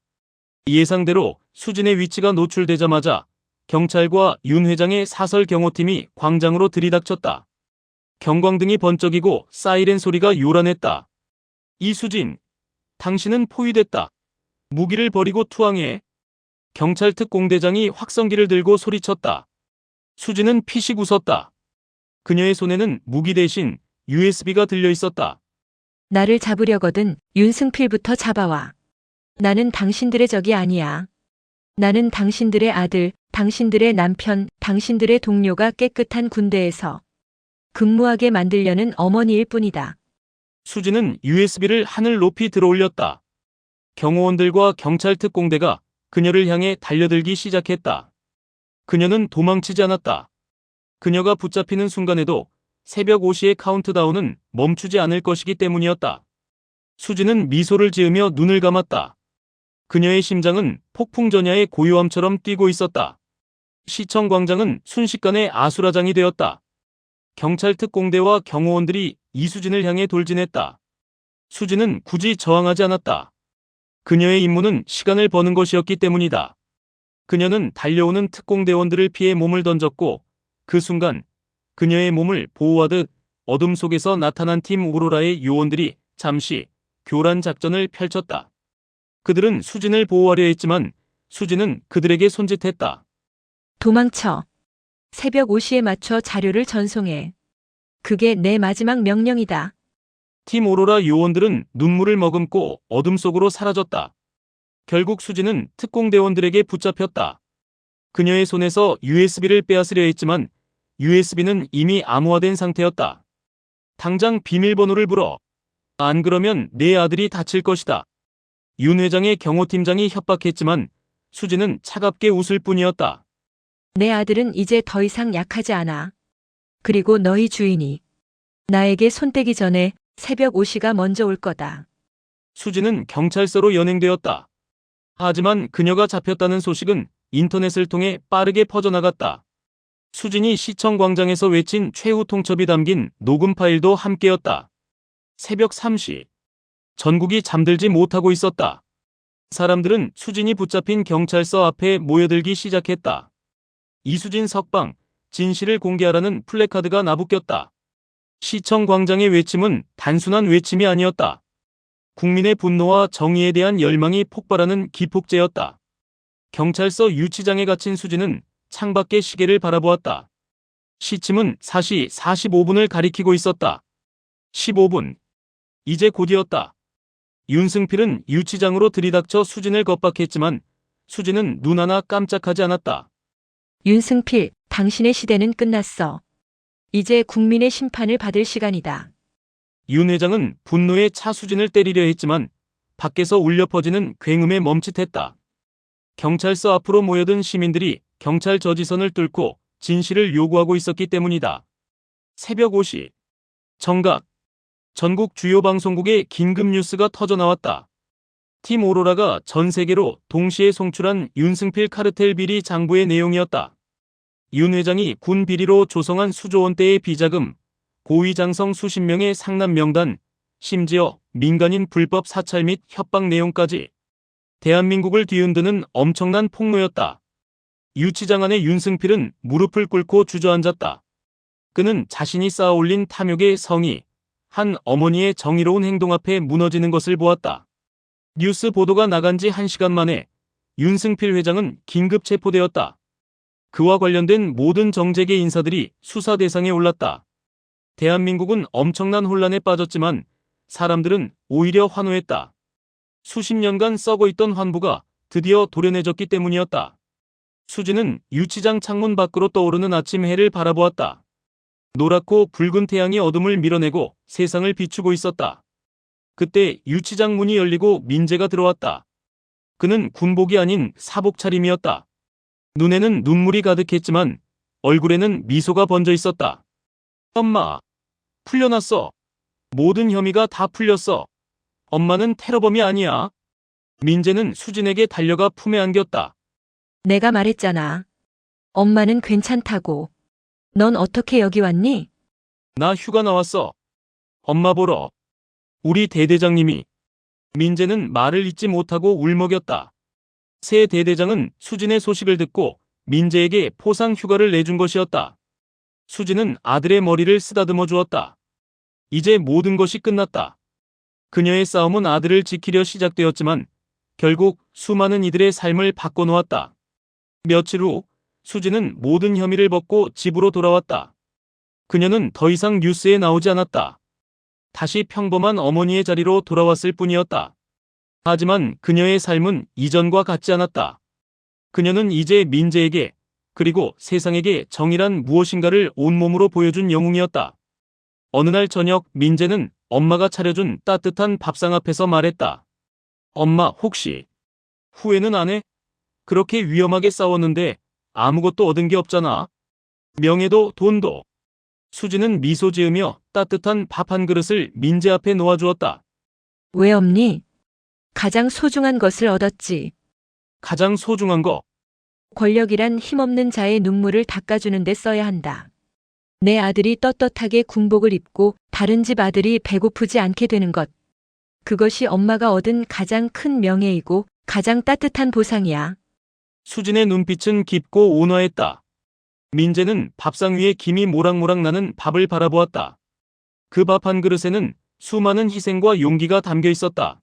예상대로 수진의 위치가 노출되자마자 경찰과 윤 회장의 사설 경호팀이 광장으로 들이닥쳤다. 경광등이 번쩍이고 사이렌 소리가 요란했다. 이수진, 당신은 포위됐다. 무기를 버리고 투항해. 경찰 특공대장이 확성기를 들고 소리쳤다. 수진은 피식 웃었다. 그녀의 손에는 무기 대신 USB가 들려 있었다. 나를 잡으려거든 윤승필부터 잡아와. 나는 당신들의 적이 아니야. 나는 당신들의 아들, 당신들의 남편, 당신들의 동료가 깨끗한 군대에서 근무하게 만들려는 어머니일 뿐이다. 수진은 USB를 하늘 높이 들어올렸다. 경호원들과 경찰 특공대가 그녀를 향해 달려들기 시작했다. 그녀는 도망치지 않았다. 그녀가 붙잡히는 순간에도 새벽 5시의 카운트다운은 멈추지 않을 것이기 때문이었다. 수진은 미소를 지으며 눈을 감았다. 그녀의 심장은 폭풍전야의 고요함처럼 뛰고 있었다. 시청 광장은 순식간에 아수라장이 되었다. 경찰 특공대와 경호원들이 이수진을 향해 돌진했다. 수진은 굳이 저항하지 않았다. 그녀의 임무는 시간을 버는 것이었기 때문이다. 그녀는 달려오는 특공대원들을 피해 몸을 던졌고 그 순간 그녀의 몸을 보호하듯 어둠 속에서 나타난 팀 오로라의 요원들이 잠시 교란 작전을 펼쳤다. 그들은 수진을 보호하려 했지만 수진은 그들에게 손짓했다. 도망쳐. 새벽 5시에 맞춰 자료를 전송해. 그게 내 마지막 명령이다. 팀 오로라 요원들은 눈물을 머금고 어둠 속으로 사라졌다. 결국 수진은 특공대원들에게 붙잡혔다. 그녀의 손에서 USB를 빼앗으려 했지만 USB는 이미 암호화된 상태였다. 당장 비밀번호를 불어. 안 그러면 내 아들이 다칠 것이다. 윤 회장의 경호팀장이 협박했지만 수진은 차갑게 웃을 뿐이었다. 내 아들은 이제 더 이상 약하지 않아. 그리고 너희 주인이 나에게 손대기 전에 새벽 5시가 먼저 올 거다. 수진은 경찰서로 연행되었다. 하지만 그녀가 잡혔다는 소식은 인터넷을 통해 빠르게 퍼져나갔다. 수진이 시청 광장에서 외친 최후 통첩이 담긴 녹음 파일도 함께였다. 새벽 3시. 전국이 잠들지 못하고 있었다. 사람들은 수진이 붙잡힌 경찰서 앞에 모여들기 시작했다. 이수진 석방, 진실을 공개하라는 플래카드가 나부꼈다. 시청 광장의 외침은 단순한 외침이 아니었다. 국민의 분노와 정의에 대한 열망이 폭발하는 기폭제였다. 경찰서 유치장에 갇힌 수진은 창밖의 시계를 바라보았다. 시침은 4시 45분을 가리키고 있었다. 15분. 이제 곧이었다. 윤승필은 유치장으로 들이닥쳐 수진을 겁박했지만 수진은 눈 하나 깜짝하지 않았다. 윤승필, 당신의 시대는 끝났어. 이제 국민의 심판을 받을 시간이다. 윤 회장은 분노에 차 수진을 때리려 했지만 밖에서 울려 퍼지는 굉음에 멈칫했다. 경찰서 앞으로 모여든 시민들이 경찰 저지선을 뚫고 진실을 요구하고 있었기 때문이다. 새벽 5시. 정각. 전국 주요 방송국에 긴급 뉴스가 터져나왔다. 팀 오로라가 전 세계로 동시에 송출한 윤승필 카르텔 비리 장부의 내용이었다. 윤 회장이 군 비리로 조성한 수조 원대의 비자금, 고위 장성 수십 명의 상납 명단, 심지어 민간인 불법 사찰 및 협박 내용까지 대한민국을 뒤흔드는 엄청난 폭로였다. 유치장 안에 윤승필은 무릎을 꿇고 주저앉았다. 그는 자신이 쌓아올린 탐욕의 성이 한 어머니의 정의로운 행동 앞에 무너지는 것을 보았다. 뉴스 보도가 나간 지 1시간 만에 윤승필 회장은 긴급 체포되었다. 그와 관련된 모든 정재계 인사들이 수사 대상에 올랐다. 대한민국은 엄청난 혼란에 빠졌지만 사람들은 오히려 환호했다. 수십 년간 썩어있던 환부가 드디어 도려내졌기 때문이었다. 수진은 유치장 창문 밖으로 떠오르는 아침 해를 바라보았다. 노랗고 붉은 태양이 어둠을 밀어내고 세상을 비추고 있었다. 그때 유치장 문이 열리고 민재가 들어왔다. 그는 군복이 아닌 사복 차림이었다. 눈에는 눈물이 가득했지만 얼굴에는 미소가 번져 있었다. 엄마, 풀려났어. 모든 혐의가 다 풀렸어. 엄마는 테러범이 아니야. 민재는 수진에게 달려가 품에 안겼다. 내가 말했잖아. 엄마는 괜찮다고. 넌 어떻게 여기 왔니? 나 휴가 나왔어. 엄마 보러. 우리 대대장님이. 민재는 말을 잇지 못하고 울먹였다. 새 대대장은 수진의 소식을 듣고 민재에게 포상 휴가를 내준 것이었다. 수진은 아들의 머리를 쓰다듬어 주었다. 이제 모든 것이 끝났다. 그녀의 싸움은 아들을 지키려 시작되었지만 결국 수많은 이들의 삶을 바꿔놓았다. 며칠 후 수진은 모든 혐의를 벗고 집으로 돌아왔다. 그녀는 더 이상 뉴스에 나오지 않았다. 다시 평범한 어머니의 자리로 돌아왔을 뿐이었다. 하지만 그녀의 삶은 이전과 같지 않았다. 그녀는 이제 민재에게 그리고 세상에게 정의란 무엇인가를 온몸으로 보여준 영웅이었다. 어느 날 저녁 민재는 엄마가 차려준 따뜻한 밥상 앞에서 말했다. 엄마 혹시 후회는 안 해? 그렇게 위험하게 싸웠는데 아무것도 얻은 게 없잖아. 명예도 돈도. 수진은 미소 지으며 따뜻한 밥 한 그릇을 민재 앞에 놓아주었다. 왜 없니? 가장 소중한 것을 얻었지. 가장 소중한 거. 권력이란 힘없는 자의 눈물을 닦아주는 데 써야 한다. 내 아들이 떳떳하게 군복을 입고 다른 집 아들이 배고프지 않게 되는 것. 그것이 엄마가 얻은 가장 큰 명예이고 가장 따뜻한 보상이야. 수진의 눈빛은 깊고 온화했다. 민재는 밥상 위에 김이 모락모락 나는 밥을 바라보았다. 그 밥 한 그릇에는 수많은 희생과 용기가 담겨 있었다.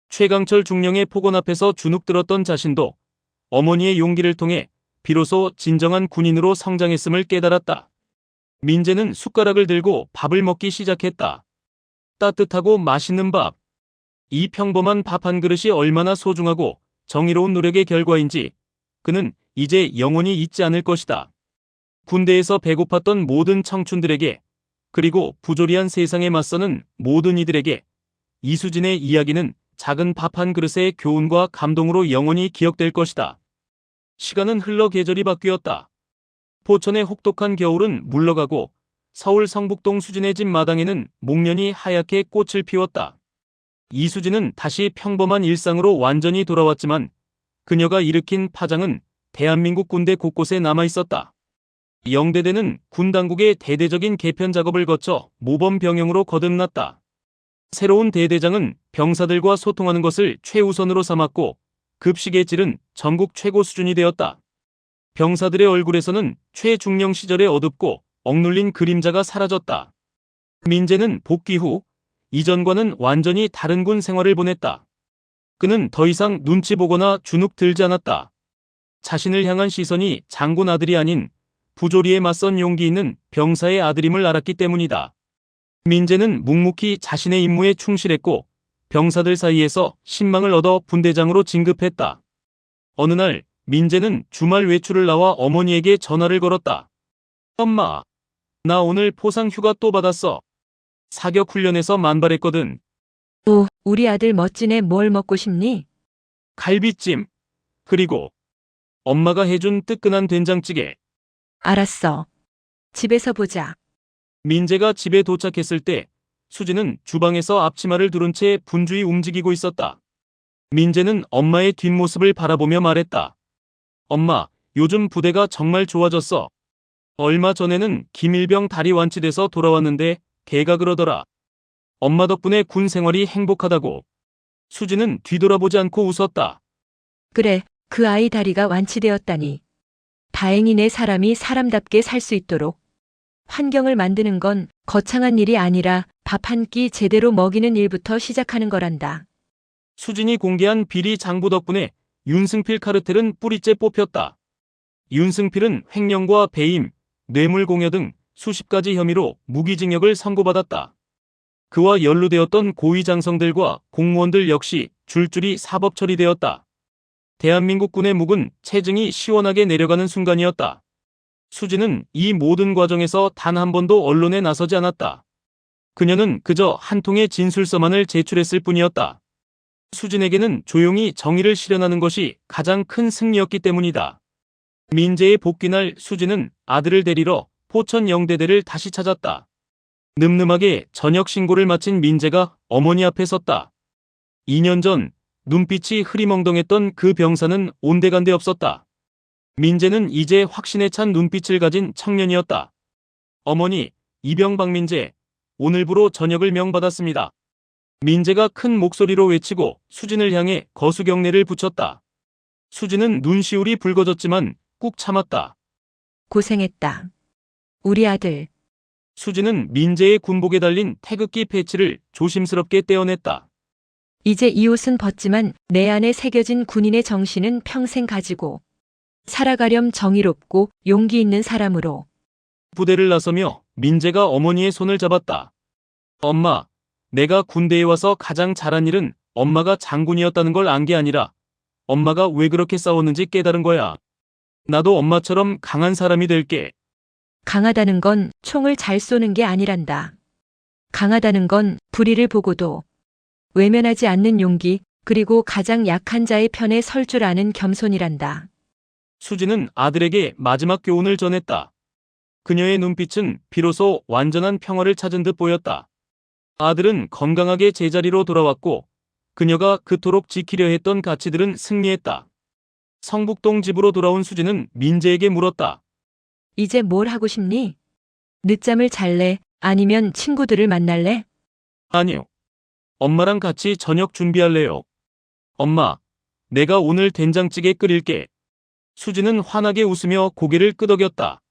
최강철 중령의 폭언 앞에서 주눅들었던 자신도 어머니의 용기를 통해 비로소 진정한 군인으로 성장했음을 깨달았다. 민재는 숟가락을 들고 밥을 먹기 시작했다. 따뜻하고 맛있는 밥. 이 평범한 밥 한 그릇이 얼마나 소중하고 정의로운 노력의 결과인지 그는 이제 영원히 잊지 않을 것이다. 군대에서 배고팠던 모든 청춘들에게, 그리고 부조리한 세상에 맞서는 모든 이들에게 이수진의 이야기는 작은 밥 한 그릇의 교훈과 감동으로 영원히 기억될 것이다. 시간은 흘러 계절이 바뀌었다. 포천의 혹독한 겨울은 물러가고 서울 성북동 수진의 집 마당에는 목련이 하얗게 꽃을 피웠다. 이수진은 다시 평범한 일상으로 완전히 돌아왔지만 그녀가 일으킨 파장은 대한민국 군대 곳곳에 남아있었다. 영대대는 군 당국의 대대적인 개편 작업을 거쳐 모범 병영으로 거듭났다. 새로운 대대장은 병사들과 소통하는 것을 최우선으로 삼았고 급식의 질은 전국 최고 수준이 되었다. 병사들의 얼굴에서는 최중령 시절의 어둡고 억눌린 그림자가 사라졌다. 민재는 복귀 후 이전과는 완전히 다른 군 생활을 보냈다. 그는 더 이상 눈치 보거나 주눅 들지 않았다. 자신을 향한 시선이 장군 아들이 아닌 부조리에 맞선 용기 있는 병사의 아들임을 알았기 때문이다. 민재는 묵묵히 자신의 임무에 충실했고 병사들 사이에서 신망을 얻어 분대장으로 진급했다. 어느 날 민재는 주말 외출을 나와 어머니에게 전화를 걸었다. 엄마, 나 오늘 포상 휴가 또 받았어. 사격 훈련에서 만발했거든. 오, 우리 아들 멋지네. 뭘 먹고 싶니? 갈비찜. 그리고 엄마가 해준 뜨끈한 된장찌개. 알았어. 집에서 보자. 민재가 집에 도착했을 때 수지는 주방에서 앞치마를 두른 채 분주히 움직이고 있었다. 민재는 엄마의 뒷모습을 바라보며 말했다. 엄마, 요즘 부대가 정말 좋아졌어. 얼마 전에는 김일병 다리 완치돼서 돌아왔는데 걔가 그러더라. 엄마 덕분에 군 생활이 행복하다고. 수지는 뒤돌아보지 않고 웃었다. 그래, 그 아이 다리가 완치되었다니. 다행히 내 사람이 사람답게 살 수 있도록. 환경을 만드는 건 거창한 일이 아니라 밥 한 끼 제대로 먹이는 일부터 시작하는 거란다. 수진이 공개한 비리 장부 덕분에 윤승필 카르텔은 뿌리째 뽑혔다. 윤승필은 횡령과 배임, 뇌물공여 등 수십 가지 혐의로 무기징역을 선고받았다. 그와 연루되었던 고위장성들과 공무원들 역시 줄줄이 사법 처리되었다. 대한민국 군의 묵은 체증이 시원하게 내려가는 순간이었다. 수지는 이 모든 과정에서 단 한 번도 언론에 나서지 않았다. 그녀는 그저 한 통의 진술서만을 제출했을 뿐이었다. 수진에게는 조용히 정의를 실현하는 것이 가장 큰 승리였기 때문이다. 민재의 복귀날 수진은 아들을 데리러 포천 영대대를 다시 찾았다. 늠름하게 저녁 신고를 마친 민재가 어머니 앞에 섰다. 2년 전 눈빛이 흐리멍덩했던 그 병사는 온데간데 없었다. 민재는 이제 확신에 찬 눈빛을 가진 청년이었다. 어머니, 이병 박민재, 오늘부로 전역을 명받았습니다. 민재가 큰 목소리로 외치고 수진을 향해 거수경례를 붙였다. 수진은 눈시울이 붉어졌지만 꾹 참았다. 고생했다. 우리 아들. 수진은 민재의 군복에 달린 태극기 패치를 조심스럽게 떼어냈다. 이제 이 옷은 벗지만 내 안에 새겨진 군인의 정신은 평생 가지고 살아가렴. 정의롭고 용기 있는 사람으로. 부대를 나서며 민재가 어머니의 손을 잡았다. 엄마, 내가 군대에 와서 가장 잘한 일은 엄마가 장군이었다는 걸 안 게 아니라 엄마가 왜 그렇게 싸웠는지 깨달은 거야. 나도 엄마처럼 강한 사람이 될게. 강하다는 건 총을 잘 쏘는 게 아니란다. 강하다는 건 불의를 보고도 외면하지 않는 용기, 그리고 가장 약한 자의 편에 설 줄 아는 겸손이란다. 수지는 아들에게 마지막 교훈을 전했다. 그녀의 눈빛은 비로소 완전한 평화를 찾은 듯 보였다. 아들은 건강하게 제자리로 돌아왔고 그녀가 그토록 지키려 했던 가치들은 승리했다. 성북동 집으로 돌아온 수지는 민재에게 물었다. 이제 뭘 하고 싶니? 늦잠을 잘래? 아니면 친구들을 만날래? 아니요. 엄마랑 같이 저녁 준비할래요. 엄마, 내가 오늘 된장찌개 끓일게. 수지는 환하게 웃으며 고개를 끄덕였다.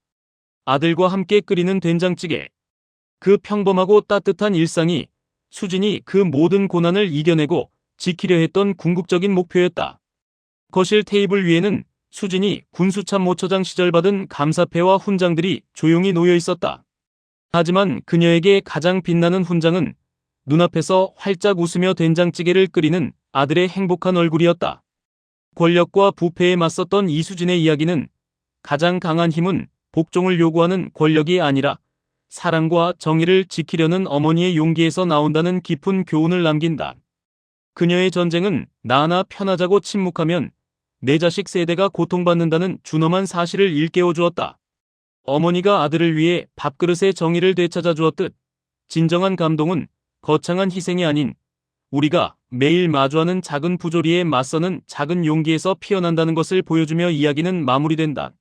아들과 함께 끓이는 된장찌개. 그 평범하고 따뜻한 일상이 수진이 그 모든 고난을 이겨내고 지키려 했던 궁극적인 목표였다. 거실 테이블 위에는 수진이 군수참모처장 시절 받은 감사패와 훈장들이 조용히 놓여 있었다. 하지만 그녀에게 가장 빛나는 훈장은 눈앞에서 활짝 웃으며 된장찌개를 끓이는 아들의 행복한 얼굴이었다. 권력과 부패에 맞섰던 이수진의 이야기는 가장 강한 힘은 복종을 요구하는 권력이 아니라 사랑과 정의를 지키려는 어머니의 용기에서 나온다는 깊은 교훈을 남긴다. 그녀의 전쟁은 나 하나 편하자고 침묵하면 내 자식 세대가 고통받는다는 준엄한 사실을 일깨워 주었다. 어머니가 아들을 위해 밥그릇에 정의를 되찾아 주었듯 진정한 감동은 거창한 희생이 아닌 우리가 매일 마주하는 작은 부조리에 맞서는 작은 용기에서 피어난다는 것을 보여주며 이야기는 마무리된다.